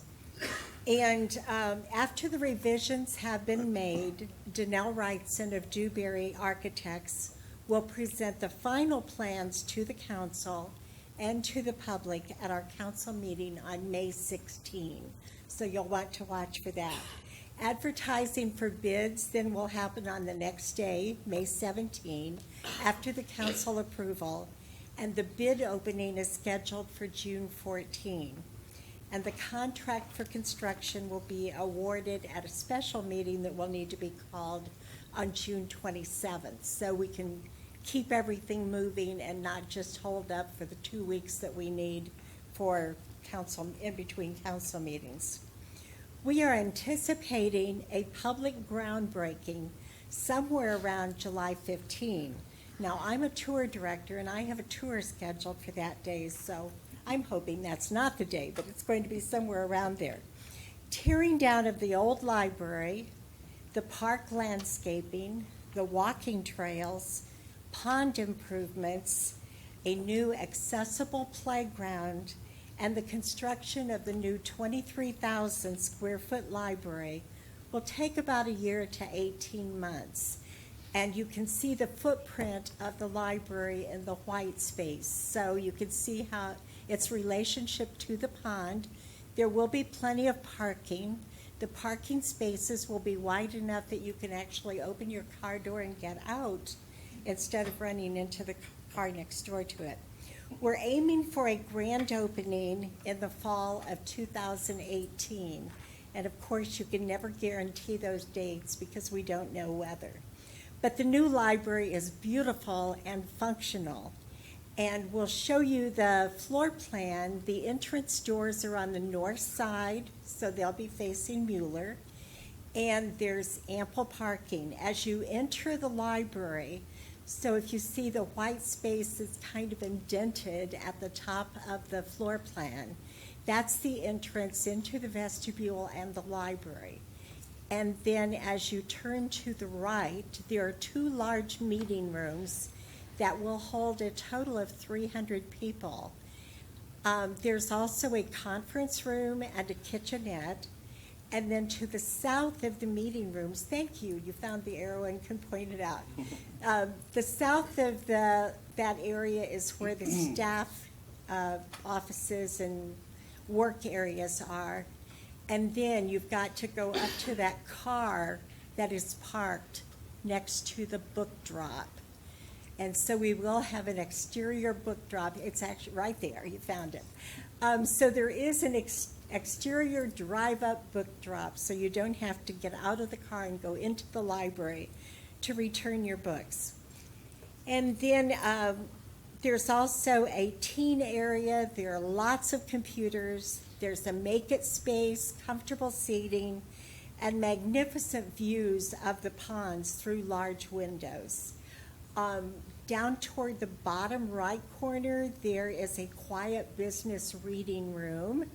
And after the revisions have been made, Donnell Wrightson of Dewberry Architects will present the final plans to the council and to the public at our council meeting on May 16. So you'll want to watch for that. Advertising for bids then will happen on the next day, May 17, after the council approval, and the bid opening is scheduled for June 14. And the contract for construction will be awarded at a special meeting that will need to be called on June 27th, so we can keep everything moving and not just hold up for the 2 weeks that we need for council, in between council meetings. We are anticipating a public groundbreaking somewhere around July 15. Now, I'm a tour director, and I have a tour scheduled for that day, so I'm hoping that's not the day, but it's going to be somewhere around there. Tearing down of the old library, the park landscaping, the walking trails, pond improvements, a new accessible playground, and the construction of the new 23,000 square foot library will take about a year to 18 months. And you can see the footprint of the library in the white space. So you can see how its relationship to the pond. There will be plenty of parking. The parking spaces will be wide enough that you can actually open your car door and get out instead of running into the car next door to it. We're aiming for a grand opening in the fall of 2018. And of course, you can never guarantee those dates because we don't know weather. But the new library is beautiful and functional. And we'll show you the floor plan. The entrance doors are on the north side, so they'll be facing Mueller. And there's ample parking. As you enter the library, so if you see the white space is kind of indented at the top of the floor plan, that's the entrance into the vestibule and the library. And then as you turn to the right, there are 2 large meeting rooms that will hold a total of 300 people. There's also a conference room and a kitchenette. And then to the south of the meeting rooms, thank you, you found the arrow and can point it out. The south of that area is where the staff offices and work areas are. And then you've got to go up to that car that is parked next to the book drop. And so we will have an exterior book drop. It's actually right there. You found it. So there is an exterior drive-up book drop, so you don't have to get out of the car and go into the library to return your books. And then there's also a teen area. There are lots of computers. There's a make-it space, comfortable seating, and magnificent views of the ponds through large windows. Down toward the bottom right corner, there is a quiet business reading room,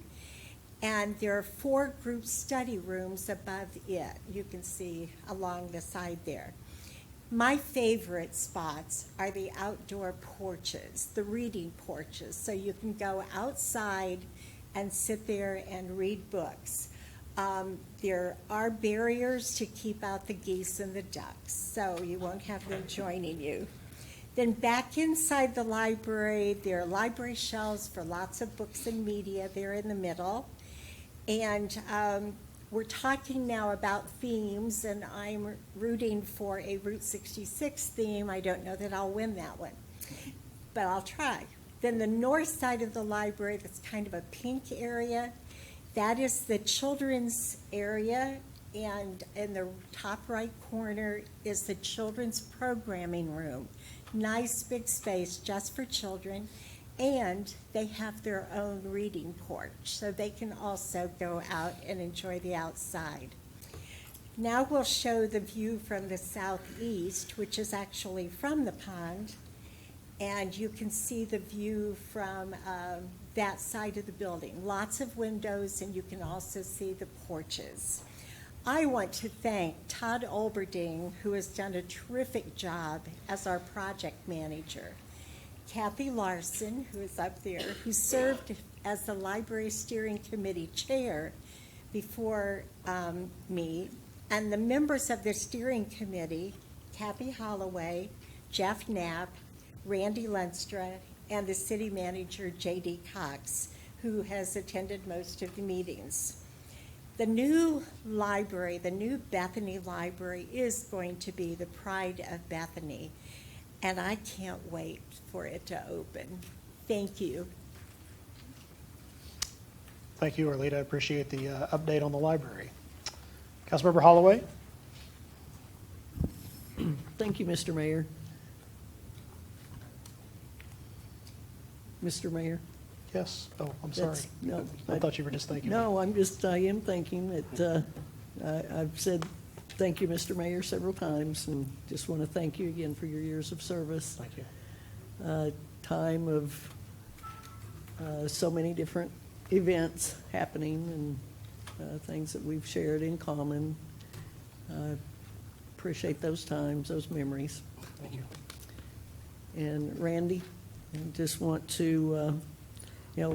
and there are 4 group study rooms above it. You can see along the side there. My favorite spots are the outdoor porches, the reading porches, so you can go outside and sit there and read books. There are barriers to keep out the geese and the ducks, so you won't have them joining you. Then back inside the library, there are library shelves for lots of books and media. They're in the middle. And we're talking now about themes, and I'm rooting for a Route 66 theme. I don't know that I'll win that one, but I'll try. Then the north side of the library, that's kind of a pink area, that is the children's area, and in the top right corner is the children's programming room. Nice big space just for children, and they have their own reading porch, so they can also go out and enjoy the outside. Now we'll show the view from the southeast, which is actually from the pond, and you can see the view from that side of the building. Lots of windows, and you can also see the porches. I want to thank Todd Olberding, who has done a terrific job as our project manager. Kathy Larson, who is up there, who served as the Library Steering Committee chair before me, and the members of the steering committee, Kathy Holloway, Jeff Knapp, Randy Lenstra, and the city manager, J.D. Cox, who has attended most of the meetings. The new library, the new Bethany Library, is going to be the pride of Bethany, and I can't wait for it to open. Thank you. Thank you, Arlita. I appreciate the update on the library. Councilmember Holloway? Thank you, Mr. Mayor. Mr. Mayor? Yes? Oh, I'm sorry. No. I thought you were just thanking me. No, I am thinking that, I've said thank you, Mr. Mayor, several times, and just want to thank you again for your years of service. Thank you. Time of so many different events happening and things that we've shared in common. Appreciate those times, those memories. Thank you. And Randy, I just want to,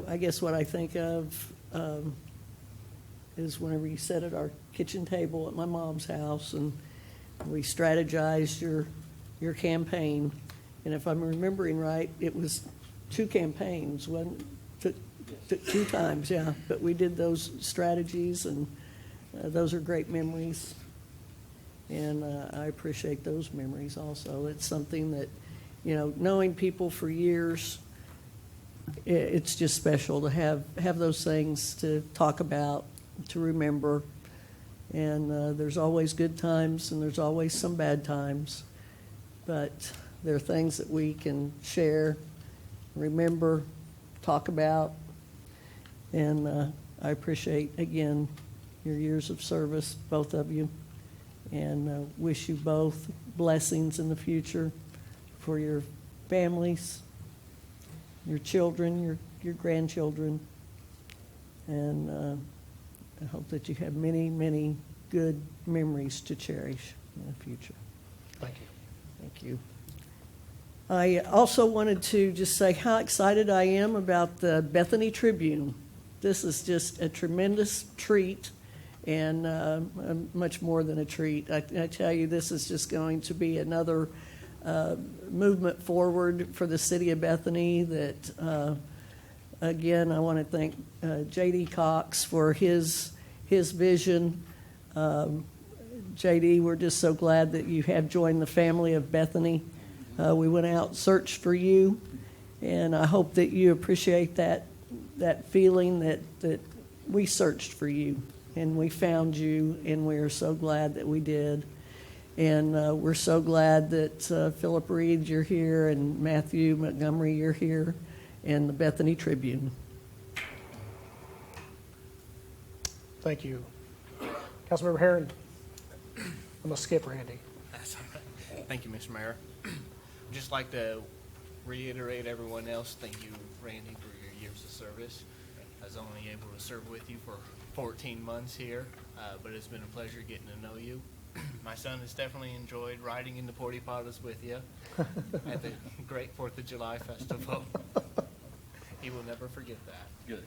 I guess what I think of is whenever you sat at our kitchen table at my mom's house and we strategized your campaign. And if I'm remembering right, it was 2 campaigns, took 2 times, yeah. But we did those strategies, and those are great memories. And I appreciate those memories also. It's something that, knowing people for years, it's just special to have those things to talk about, to remember. And there's always good times, and there's always some bad times. But there are things that we can share, remember, talk about. And I appreciate, again, your years of service, both of you, and wish you both blessings in the future for your families, your children, your grandchildren. And I hope that you have many, many good memories to cherish in the future. Thank you. Thank you. I also wanted to just say how excited I am about the Bethany Tribune. This is just a tremendous treat, and much more than a treat. I tell you, this is just going to be another movement forward for the city of Bethany that, again, I want to thank J.D. Cox for his vision. J.D., we're just so glad that you have joined the family of Bethany. We went out, searched for you, and I hope that you appreciate that feeling that we searched for you, and we found you, and we are so glad that we did. And we're so glad that Philip Reed, you're here, and Matthew Montgomery, you're here, and the Bethany Tribune. Thank you. Councilmember Herron. I'm going to skip Randy. That's all right. Thank you, Mr. Mayor. I'd just like to reiterate everyone else, thank you, Randy, for your years of service. I was only able to serve with you for 14 months here, but it's been a pleasure getting to know you. My son has definitely enjoyed riding in the Porty Pottas with you at the great 4th of July festival. He will never forget that. Good.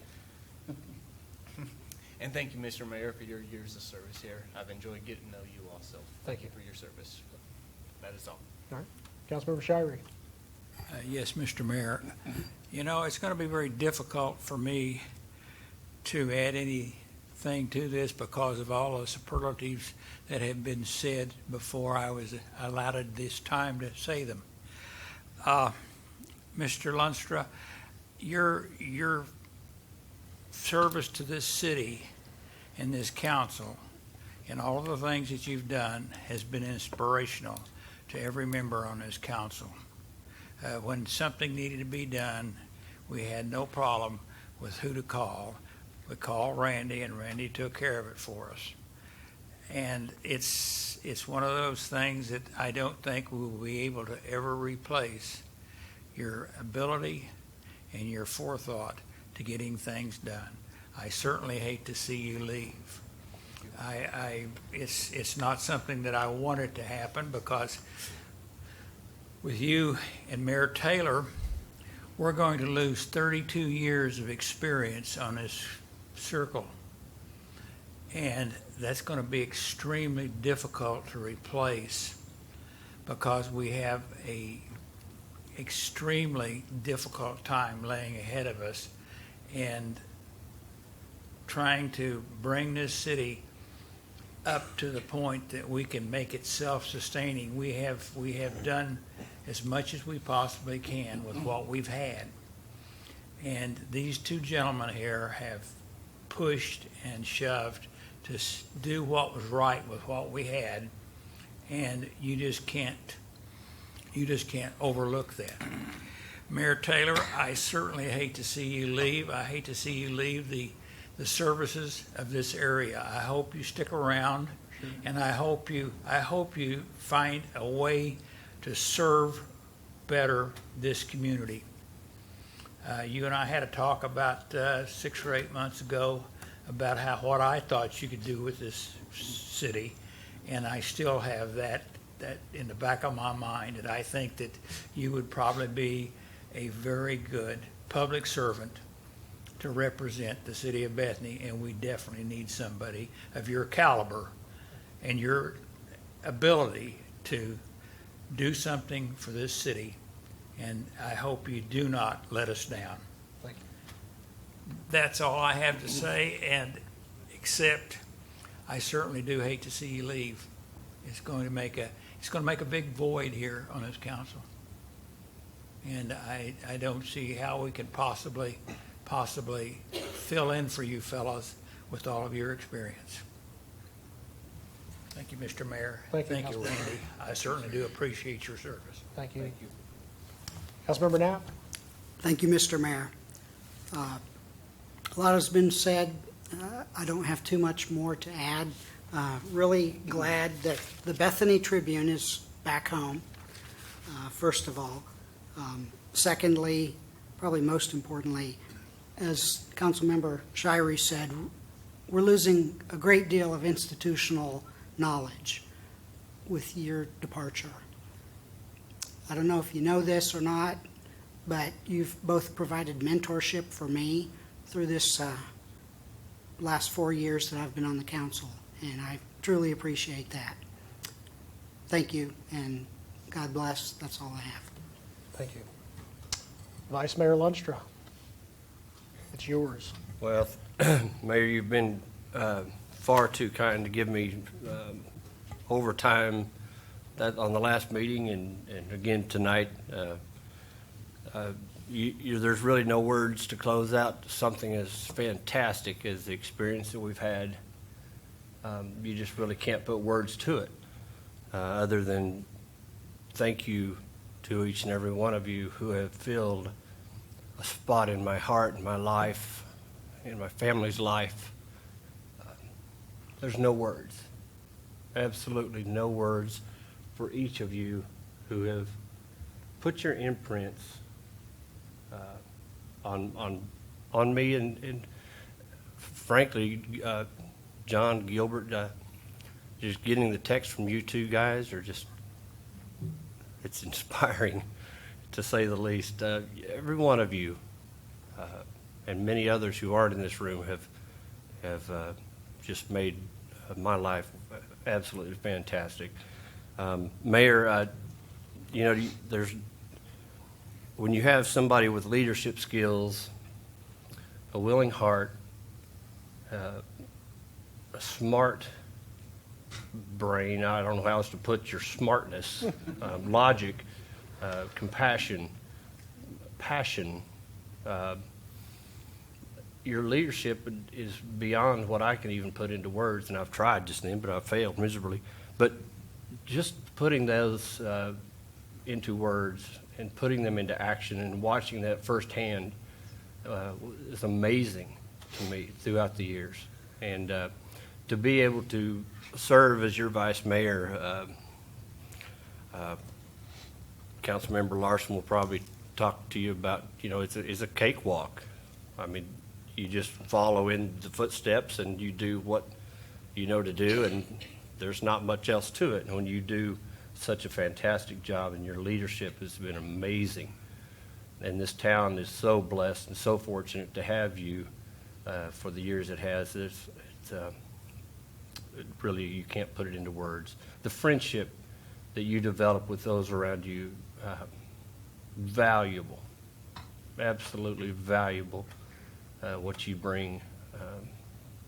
And thank you, Mr. Mayor, for your years of service here. I've enjoyed getting to know you also. Thank you. For your service. That is all. All right. Councilmember Shirey. Yes, Mr. Mayor. You know, it's going to be very difficult for me to add anything to this because of all the superlatives that have been said before I was allotted this time to say them. Mr. Lunstra, your service to this city and this council and all of the things that you've done has been inspirational to every member on this council. When something needed to be done, we had no problem with who to call. We called Randy, and Randy took care of it for us. And it's one of those things that I don't think we will be able to ever replace, your ability and your forethought to getting things done. I certainly hate to see you leave. It's not something that I wanted to happen, because with you and Mayor Taylor, we're going to lose 32 years of experience on this circle. And that's going to be extremely difficult to replace, because we have a extremely difficult time laying ahead of us, and trying to bring this city up to the point that we can make it self-sustaining. We have done as much as we possibly can with what we've had. And these two gentlemen here have pushed and shoved to do what was right with what we had, and you just can't overlook that. Mayor Taylor, I certainly hate to see you leave. I hate to see you leave the services of this area. I hope you stick around, and I hope you find a way to serve better this community. You and I had a talk about 6 or 8 months ago about what I thought you could do with this city, and I still have that in the back of my mind, that I think that you would probably be a very good public servant to represent the city of Bethany, and we definitely need somebody of your caliber and your ability to do something for this city, and I hope you do not let us down. Thank you. That's all I have to say, and except I certainly do hate to see you leave. It's going to make a big void here on this council, and I don't see how we can possibly fill in for you fellows with all of your experience. Thank you, Mr. Mayor. Thank you, Randy. I certainly do appreciate your service. Thank you. Councilmember Knapp. Thank you, Mr. Mayor. A lot has been said. I don't have too much more to add. Really glad that the Bethany Tribune is back home, first of all. Secondly, probably most importantly, as Councilmember Shirey said, we're losing a great deal of institutional knowledge with your departure. I don't know if you know this or not, but you've both provided mentorship for me through this last 4 years that I've been on the council, and I truly appreciate that. Thank you, and God bless. That's all I have. Thank you. Vice Mayor Lunstra, it's yours. Well, Mayor, you've been far too kind to give me overtime that on the last meeting and again tonight. There's really no words to close out something as fantastic as the experience that we've had. You just really can't put words to it other than thank you to each and every one of you who have filled a spot in my heart, in my life, in my family's life. There's no words, absolutely no words for each of you who have put your imprints on me and frankly, John Gilbert, just getting the text from you two guys are just, it's inspiring to say the least. Every one of you and many others who aren't in this room have just made my life absolutely fantastic. Mayor, there's when you have somebody with leadership skills, a willing heart, a smart brain, I don't know how else to put your smartness, logic, compassion, passion, your leadership is beyond what I can even put into words, and I've tried just then, but I've failed miserably. But just putting those into words and putting them into action and watching that firsthand is amazing to me throughout the years. And to be able to serve as your vice mayor, Councilmember Larson will probably talk to you about, it's a cakewalk. I mean, you just follow in the footsteps and you do what you know to do, and there's not much else to it. And when you do such a fantastic job, and your leadership has been amazing, and this town is so blessed and so fortunate to have you for the years it has. It really, you can't put it into words. The friendship that you develop with those around you, valuable, absolutely valuable. What you bring,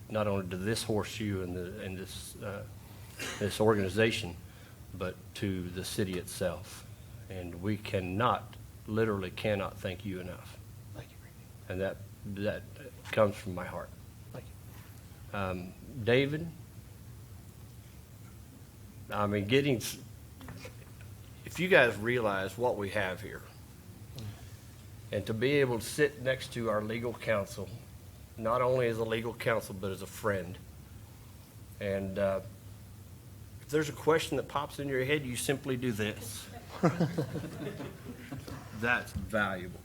not only to this horseshoe and this organization, but to the city itself. And we literally cannot thank you enough. Thank you. And that comes from my heart. Thank you. David, I mean, if you guys realize what we have here, and to be able to sit next to our legal counsel, not only as a legal counsel, but as a friend. And if there's a question that pops in your head, you simply do this. That's valuable.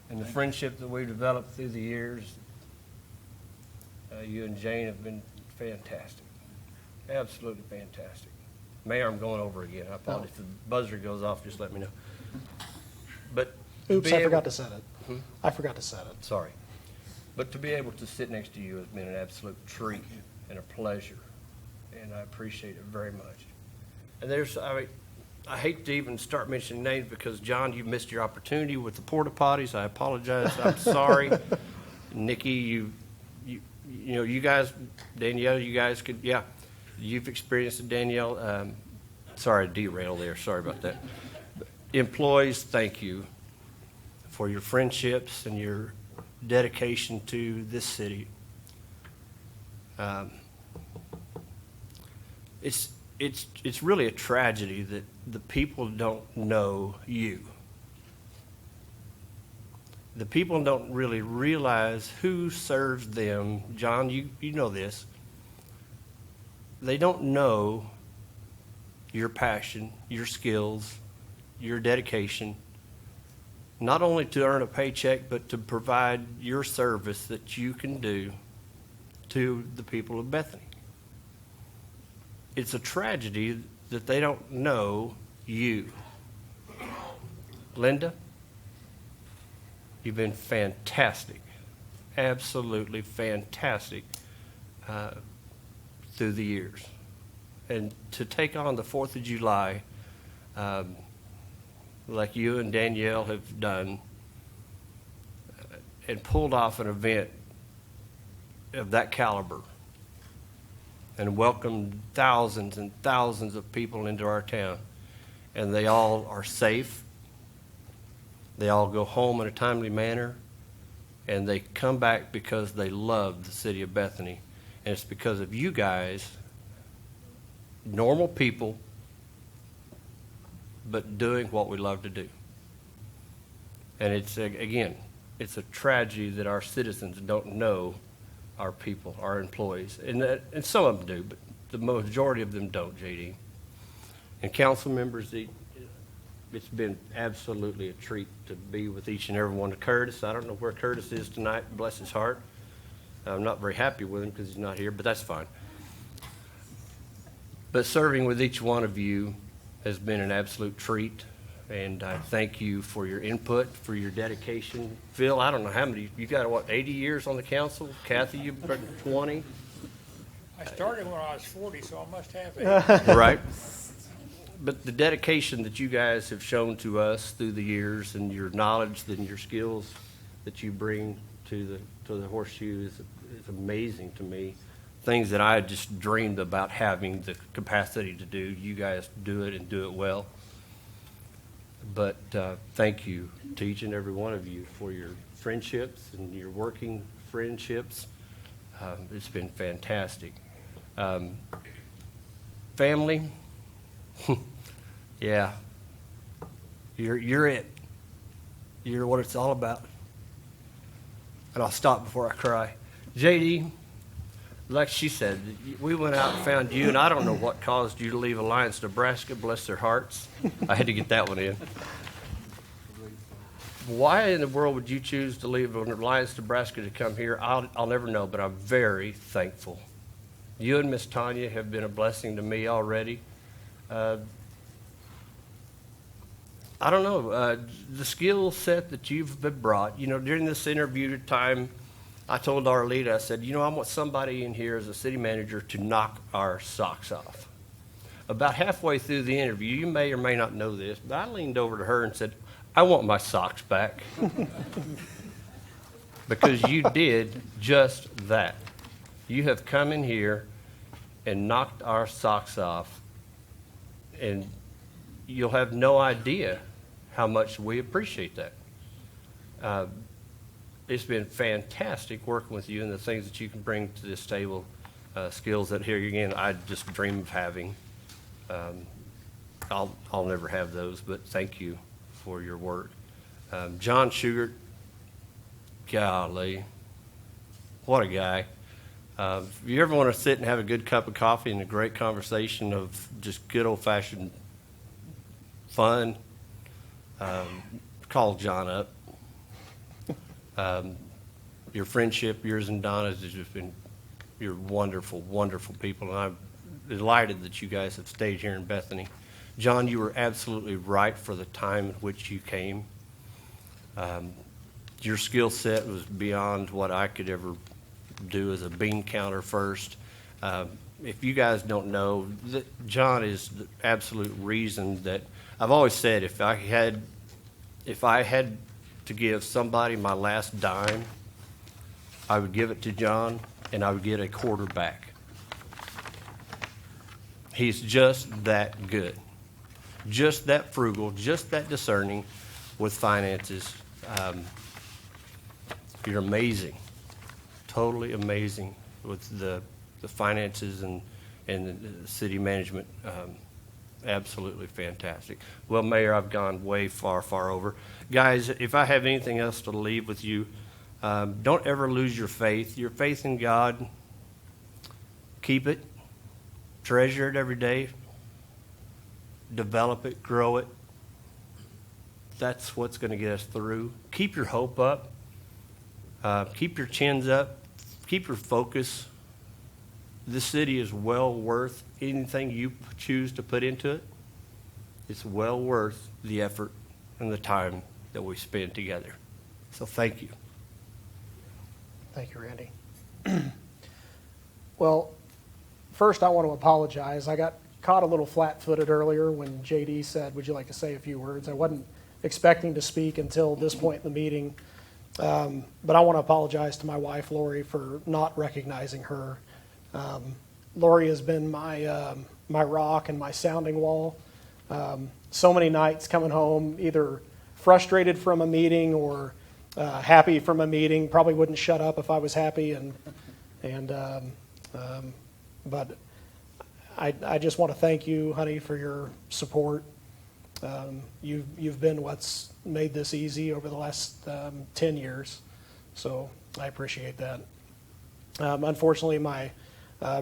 And the friendship that we've developed through the years, you and Jane have been fantastic. Absolutely fantastic. Mayor, I'm going over again. I apologize. If the buzzer goes off, just let me know. But Oops, I forgot to set it. I forgot to set it. Sorry. But to be able to sit next to you has been an absolute treat and a pleasure, and I appreciate it very much. And I hate to even start mentioning names because, John, you missed your opportunity with the porta potties. I apologize. I'm sorry. Nikki, you guys, Danielle, you guys could, you've experienced it, Danielle. Sorry to derail there. Sorry about that. Employees, thank you for your friendships and your dedication to this city. It's really a tragedy that the people don't know you. The people don't really realize who serves them. John, you know this. They don't know your passion, your skills, your dedication, not only to earn a paycheck, but to provide your service that you can do to the people of Bethany. It's a tragedy that they don't know you. Linda, you've been fantastic, absolutely fantastic through the years. And to take on the 4th of July, like you and Danielle have done, and pulled off an event of that caliber, and welcomed thousands and thousands of people into our town, and they all are safe. They all go home in a timely manner, and they come back because they love the city of Bethany. And it's because of you guys, normal people, but doing what we love to do. And it's, again, it's a tragedy that our citizens don't know our people, our employees. And some of them do, but the majority of them don't, J.D. And council members, it's been absolutely a treat to be with each and every one. Curtis, I don't know where Curtis is tonight, bless his heart. I'm not very happy with him because he's not here, but that's fine. But serving with each one of you has been an absolute treat, and I thank you for your input, for your dedication. Phil, I don't know how many, you got, what, 80 years on the council? Kathy, you've been 20? I started when I was 40, so I must have it. Right. But the dedication that you guys have shown to us through the years, and your knowledge and your skills that you bring to the Horseshoe is amazing to me. Things that I just dreamed about having the capacity to do. You guys do it and do it well. But thank you to each and every one of you for your friendships and your working friendships. It's been fantastic. Family, yeah, you're it. You're what it's all about. And I'll stop before I cry. JD, like she said, we went out and found you, and I don't know what caused you to leave Alliance, Nebraska, bless their hearts. I had to get that one in. Why in the world would you choose to leave Alliance, Nebraska to come here? I'll never know, but I'm very thankful. You and Miss Tanya have been a blessing to me already. I don't know, the skill set that you've been brought, during this interview time, I told Arlita, I said, I want somebody in here as a city manager to knock our socks off. About halfway through the interview, you may or may not know this, but I leaned over to her and said, I want my socks back. Because you did just that. You have come in here and knocked our socks off, and you'll have no idea how much we appreciate that. It's been fantastic working with you and the things that you can bring to this table, skills that here again I just dream of having. I'll never have those, but thank you for your work. John Shugart, golly, what a guy. If you ever want to sit and have a good cup of coffee and a great conversation of just good old-fashioned fun, call John up. Your friendship, yours and Donna's, has just been, you're wonderful, wonderful people, and I'm delighted that you guys have stayed here in Bethany. John, you were absolutely right for the time in which you came. Your skill set was beyond what I could ever do as a bean counter first. If you guys don't know, John is the absolute reason that I've always said if I had to give somebody my last dime, I would give it to John, and I would get a quarter back. He's just that good, just that frugal, just that discerning with finances. You're amazing, totally amazing with the finances and the city management. Absolutely fantastic. Well, Mayor, I've gone way far over. Guys, if I have anything else to leave with you, don't ever lose your faith. Your faith in God, keep it, treasure it every day, develop it, grow it. That's what's going to get us through. Keep your hope up. Keep your chins up. Keep your focus. This city is well worth anything you choose to put into it. It's well worth the effort and the time that we spend together. So thank you. Thank you, Randy. Well, first I want to apologize. I got caught a little flat-footed earlier when JD said, would you like to say a few words? I wasn't expecting to speak until this point in the meeting. But I want to apologize to my wife, Lori, for not recognizing her. Lori has been my rock and my sounding wall. So many nights coming home, either frustrated from a meeting or happy from a meeting. Probably wouldn't shut up if I was happy. But I just want to thank you, honey, for your support. You've been what's made this easy over the last 10 years, so I appreciate that. Unfortunately, my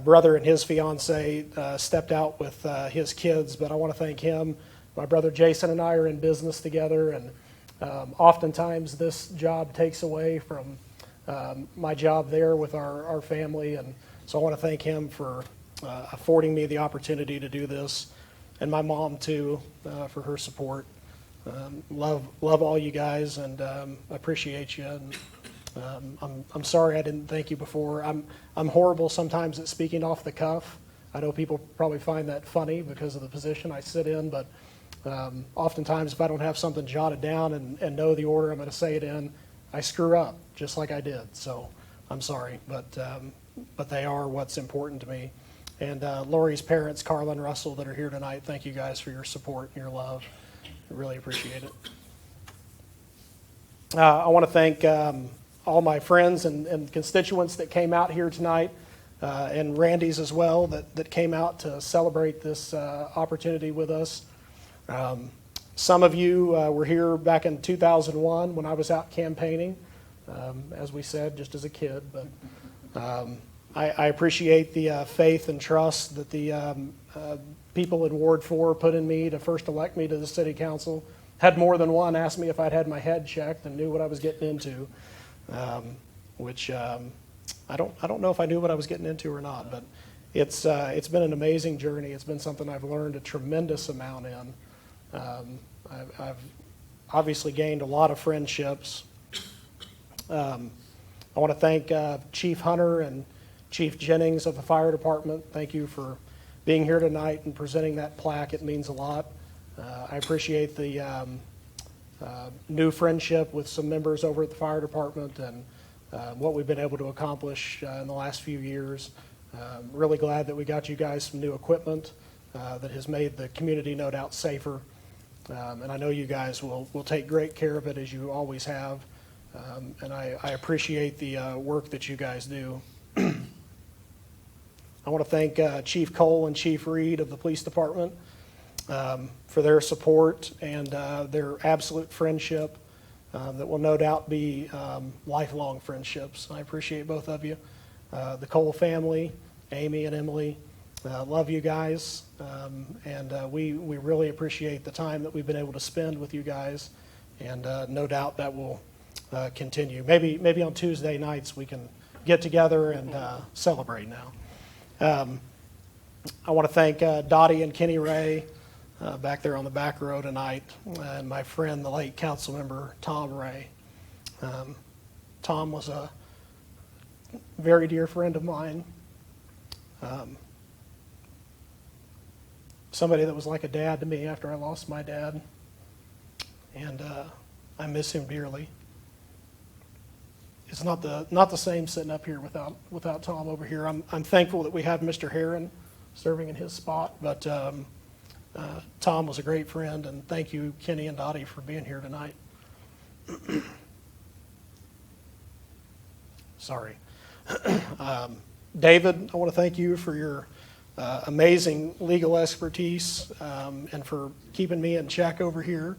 brother and his fiance stepped out with his kids, but I want to thank him. My brother Jason and I are in business together, and oftentimes this job takes away from my job there with our family, and so I want to thank him for affording me the opportunity to do this, and my mom too for her support. Love all you guys, and appreciate you. And I'm sorry I didn't thank you before. I'm horrible sometimes at speaking off the cuff. I know people probably find that funny because of the position I sit in, but oftentimes if I don't have something jotted down and know the order I'm going to say it in, I screw up just like I did. So I'm sorry, but they are what's important to me. And Lori's parents, Carla and Russell, that are here tonight, thank you guys for your support and your love. I really appreciate it. I want to thank all my friends and constituents that came out here tonight, and Randy's as well, that came out to celebrate this opportunity with us. Some of you were here back in 2001 when I was out campaigning, as we said, just as a kid. But I appreciate the faith and trust that the people in Ward 4 put in me to first elect me to the city council. Had more than one ask me if I'd had my head checked and knew what I was getting into, which I don't know if I knew what I was getting into or not. But it's been an amazing journey. It's been something I've learned a tremendous amount in. I've obviously gained a lot of friendships. I want to thank Chief Hunter and Chief Jennings of the fire department. Thank you for being here tonight and presenting that plaque. It means a lot. I appreciate the new friendship with some members over at the fire department and what we've been able to accomplish in the last few years. Really glad that we got you guys some new equipment that has made the community no doubt safer. And I know you guys will take great care of it as you always have. And I appreciate the work that you guys do. I want to thank Chief Cole and Chief Reed of the police department for their support and their absolute friendship that will no doubt be lifelong friendships. I appreciate both of you. The Cole family, Amy and Emily, love you guys, and we really appreciate the time that we've been able to spend with you guys, and no doubt that will continue. Maybe on Tuesday nights we can get together and celebrate now. I want to thank Dottie and Kenny Ray back there on the back row tonight, and my friend, the late council member Tom Ray. Tom was a very dear friend of mine, somebody that was like a dad to me after I lost my dad, and I miss him dearly. It's not the same sitting up here without Tom over here. I'm thankful that we have Mr. Heron serving in his spot, but Tom was a great friend, and thank you, Kenny and Dottie, for being here tonight. Sorry. David, I want to thank you for your amazing legal expertise and for keeping me in check over here.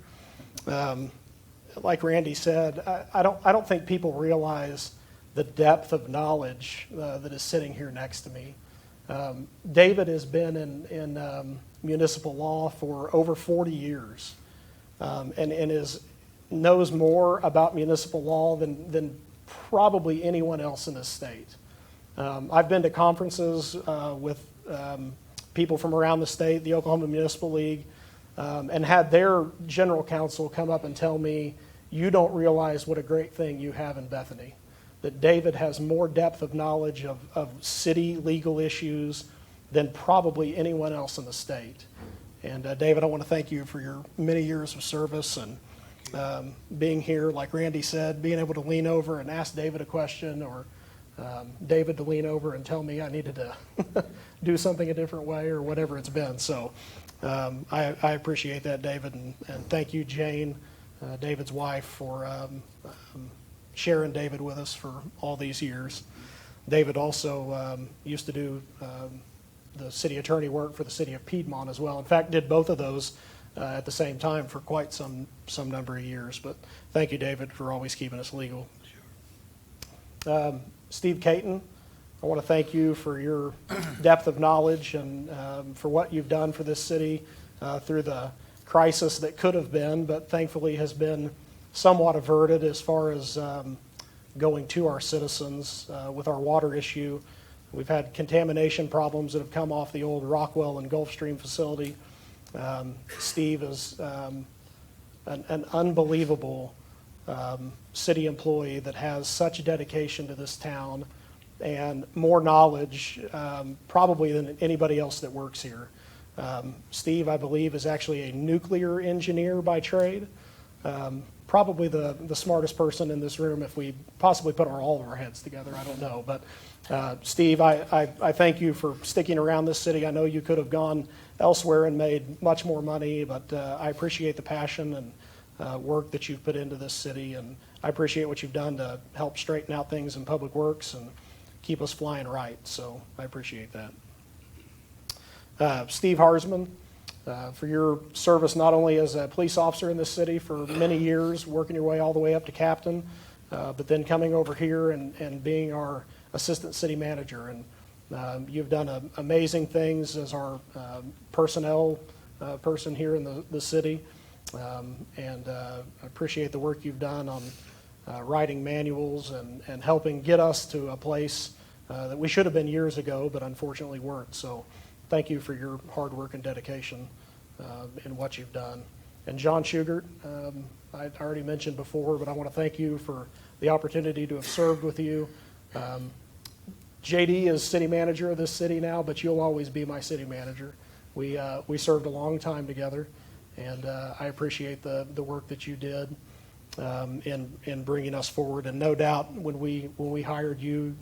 Like Randy said, I don't think people realize the depth of knowledge that is sitting here next to me. David has been in municipal law for over 40 years and knows more about municipal law than probably anyone else in this state. I've been to conferences with people from around the state, the Oklahoma Municipal League, and had their general counsel come up and tell me, you don't realize what a great thing you have in Bethany. that David has more depth of knowledge of city legal issues than probably anyone else in the state. And David, I want to thank you for your many years of service and being here, like Randy said, being able to lean over and ask David a question, or David to lean over and tell me I needed to do something a different way, or whatever it's been. So I appreciate that, David, and thank you, Jane, David's wife, for sharing David with us for all these years. David also used to do the city attorney work for the city of Piedmont as well. In fact, did both of those at the same time for quite some number of years. But thank you, David, for always keeping us legal. Steve Caton, I want to thank you for your depth of knowledge and for what you've done for this city through the crisis that could have been, but thankfully has been somewhat averted as far as going to our citizens with our water issue. We've had contamination problems that have come off the old Rockwell and Gulfstream facility. Steve is an unbelievable city employee that has such dedication to this town and more knowledge probably than anybody else that works here. Steve, I believe, is actually a nuclear engineer by trade. Probably the smartest person in this room if we possibly put all of our heads together. I don't know. But Steve, I thank you for sticking around this city. I know you could have gone elsewhere and made much more money, but I appreciate the passion and work that you've put into this city, and I appreciate what you've done to help straighten out things in public works and keep us flying right. So I appreciate that. Steve Harsman, for your service not only as a police officer in this city for many years, working your way all the way up to captain, but then coming over here and being our assistant city manager. And you've done amazing things as our personnel person here in the city. And I appreciate the work you've done on writing manuals and helping get us to a place that we should have been years ago, but unfortunately weren't. So thank you for your hard work and dedication in what you've done. And John Schugert, I already mentioned before, but I want to thank you for the opportunity to have served with you. JD is city manager of this city now, but you'll always be my city manager. We served a long time together, and I appreciate the work that you did in bringing us forward. And no doubt when we hired you,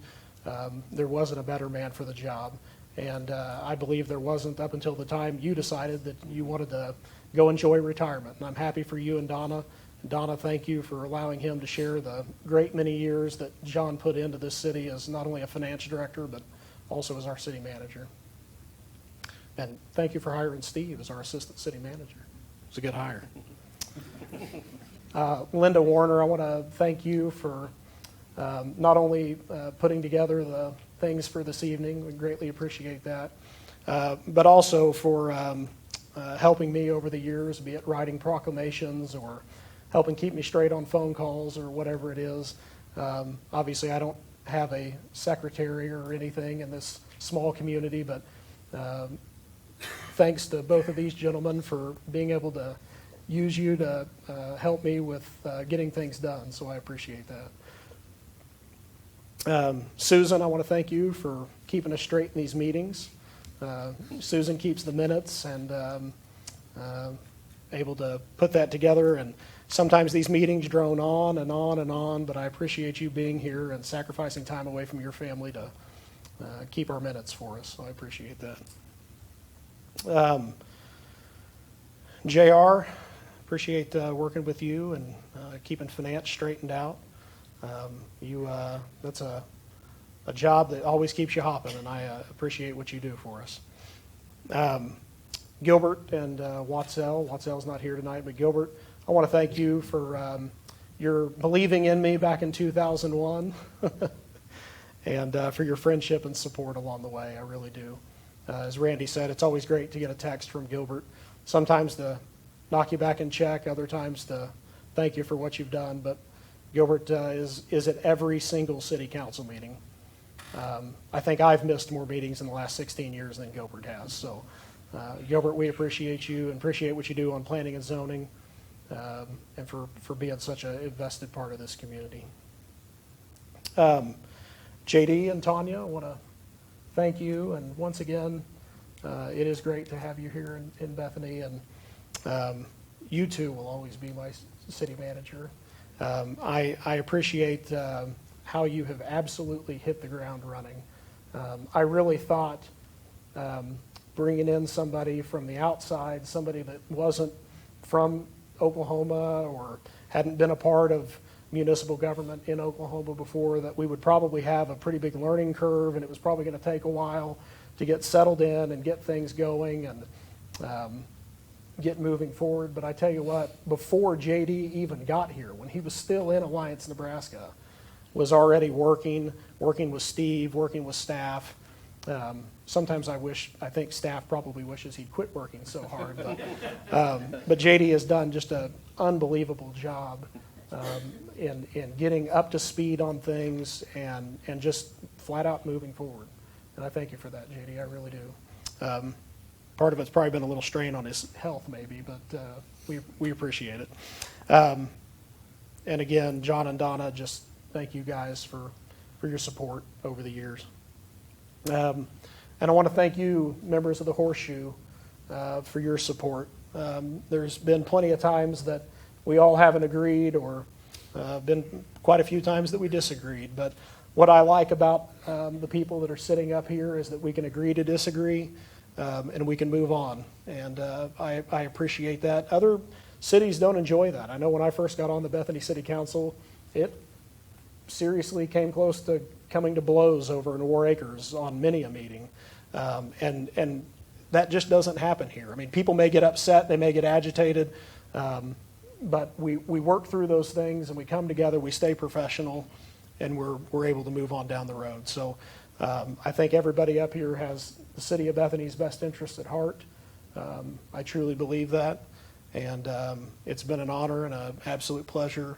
there wasn't a better man for the job. And I believe there wasn't up until the time you decided that you wanted to go enjoy retirement. And I'm happy for you and Donna. Donna, thank you for allowing him to share the great many years that John put into this city as not only a finance director, but also as our city manager. And thank you for hiring Steve as our assistant city manager. It's a good hire. Linda Warner, I want to thank you for not only putting together the things for this evening, we greatly appreciate that, but also for helping me over the years, be it writing proclamations or helping keep me straight on phone calls or whatever it is. Obviously, I don't have a secretary or anything in this small community, but thanks to both of these gentlemen for being able to use you to help me with getting things done, so I appreciate that. Susan, I want to thank you for keeping us straight in these meetings. Susan keeps the minutes and able to put that together, and sometimes these meetings drone on and on and on, but I appreciate you being here and sacrificing time away from your family to keep our minutes for us, so I appreciate that. JR, appreciate working with you and keeping finance straightened out. That's a job that always keeps you hopping, and I appreciate what you do for us. Gilbert and Watzel. Watzel's not here tonight, but Gilbert, I want to thank you for your believing in me back in 2001 and for your friendship and support along the way. I really do. As Randy said, it's always great to get a text from Gilbert, sometimes to knock you back in check, other times to thank you for what you've done. But Gilbert is at every single city council meeting. I think I've missed more meetings in the last 16 years than Gilbert has. So, Gilbert, we appreciate you and appreciate what you do on planning and zoning and for being such an invested part of this community. JD and Tanya, I want to thank you, and once again, it is great to have you here in Bethany, and you too will always be my city manager. I appreciate how you have absolutely hit the ground running. I really thought bringing in somebody from the outside, somebody that wasn't from Oklahoma or hadn't been a part of municipal government in Oklahoma before, that we would probably have a pretty big learning curve, and it was probably going to take a while to get settled in and get things going and get moving forward. But I tell you what, before JD even got here, when he was still in Alliance, Nebraska, was already working with Steve, working with staff. Sometimes I think staff probably wishes he'd quit working so hard. But JD has done just an unbelievable job in getting up to speed on things and just flat out moving forward. And I thank you for that, JD. I really do. Part of it's probably been a little strain on his health maybe, but we appreciate it. And again, John and Donna, just thank you guys for your support over the years. And I want to thank you, members of the Horseshoe, for your support. There's been plenty of times that we all haven't agreed, or been quite a few times that we disagreed. But what I like about the people that are sitting up here is that we can agree to disagree, and we can move on. And I appreciate that. Other cities don't enjoy that. I know when I first got on the Bethany City Council, it seriously came close to coming to blows over in War Acres on many a meeting. And that just doesn't happen here. I mean, people may get upset, they may get agitated, but we work through those things and we come together, we stay professional, and we're able to move on down the road. So I think everybody up here has the city of Bethany's best interest at heart. I truly believe that. And it's been an honor and an absolute pleasure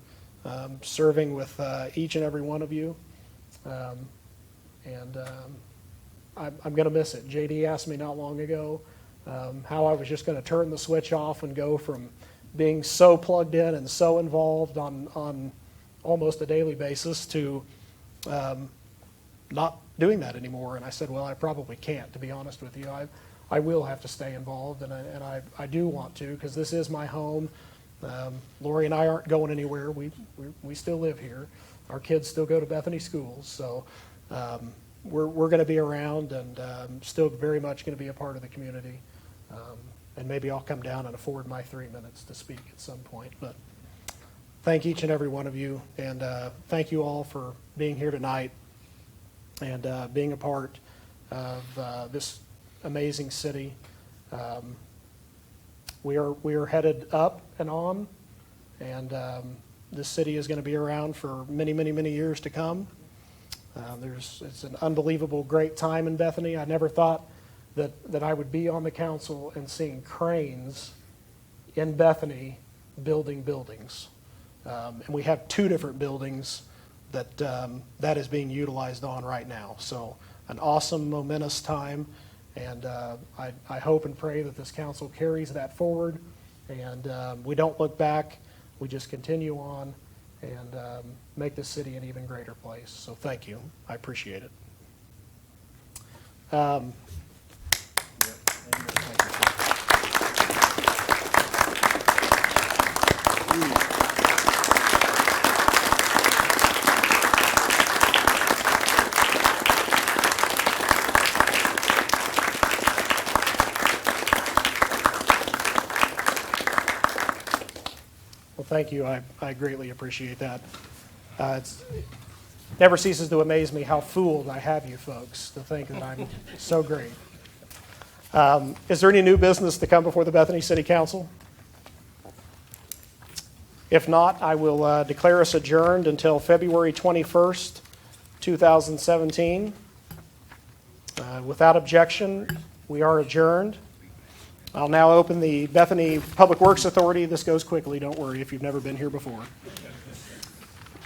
serving with each and every one of you. I'm going to miss it. JD asked me not long ago how I was just going to turn the switch off and go from being so plugged in and so involved on almost a daily basis to not doing that anymore. And I said, well, I probably can't, to be honest with you. I will have to stay involved, and I do want to, because this is my home. Lori and I aren't going anywhere. We still live here. Our kids still go to Bethany schools, so we're going to be around and still very much going to be a part of the community. And maybe I'll come down and afford my 3 minutes to speak at some point. But thank each and every one of you, and thank you all for being here tonight and being a part of this amazing city. We are headed up and on, and this city is going to be around for many, many, many years to come. It's an unbelievable, great time in Bethany. I never thought that I would be on the council and seeing cranes in Bethany building buildings. And we have 2 different buildings that is being utilized on right now. So an awesome, momentous time. And I hope and pray that this council carries that forward. And we don't look back. We just continue on and make this city an even greater place. So thank you. I appreciate it. Well, thank you. I greatly appreciate that. It never ceases to amaze me how fooled I have you folks to think that I'm so great. Is there any new business to come before the Bethany City Council? If not, I will declare us adjourned until February 21st, 2017. Without objection, we are adjourned. I'll now open the Bethany Public Works Authority. This goes quickly, don't worry if you've never been here before.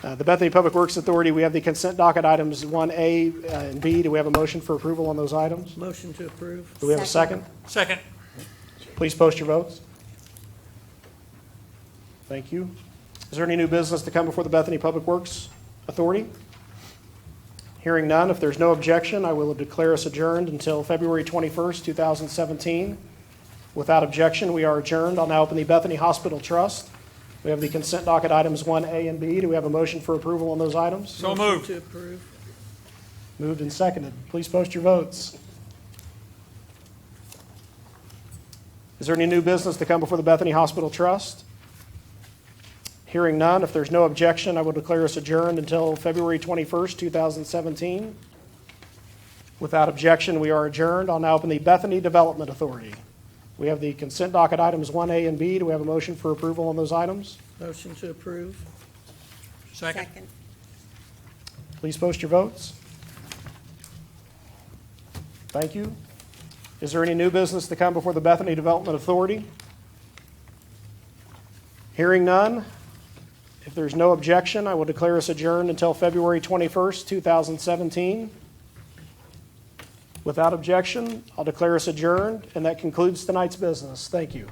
The Bethany Public Works Authority, we have the consent docket items 1A and B. Do we have a motion for approval on those items? Motion to approve. Do we have a second? Second. Please post your votes. Thank you. Is there any new business to come before the Bethany Public Works Authority? Hearing none, if there's no objection, I will declare us adjourned until February 21st, 2017. Without objection, we are adjourned. I'll now open the Bethany Hospital Trust. We have the consent docket items 1A and B. Do we have a motion for approval on those items? So Motion moved. to approve. Moved and seconded. Please post your votes. Is there any new business to come before the Bethany Hospital Trust? Hearing none, if there's no objection, I will declare us adjourned until February 21st, 2017. Without objection, we are adjourned. I'll now open the Bethany Development Authority. We have the consent docket items 1A and B. Do we have a motion for approval on those items? Motion to approve. Second. Please post your votes. Thank you. Is there any new business to come before the Bethany Development Authority? Hearing none, if there's no objection, I will declare us adjourned until February 21st, 2017. Without objection, I'll declare us adjourned, and that concludes tonight's business. Thank you.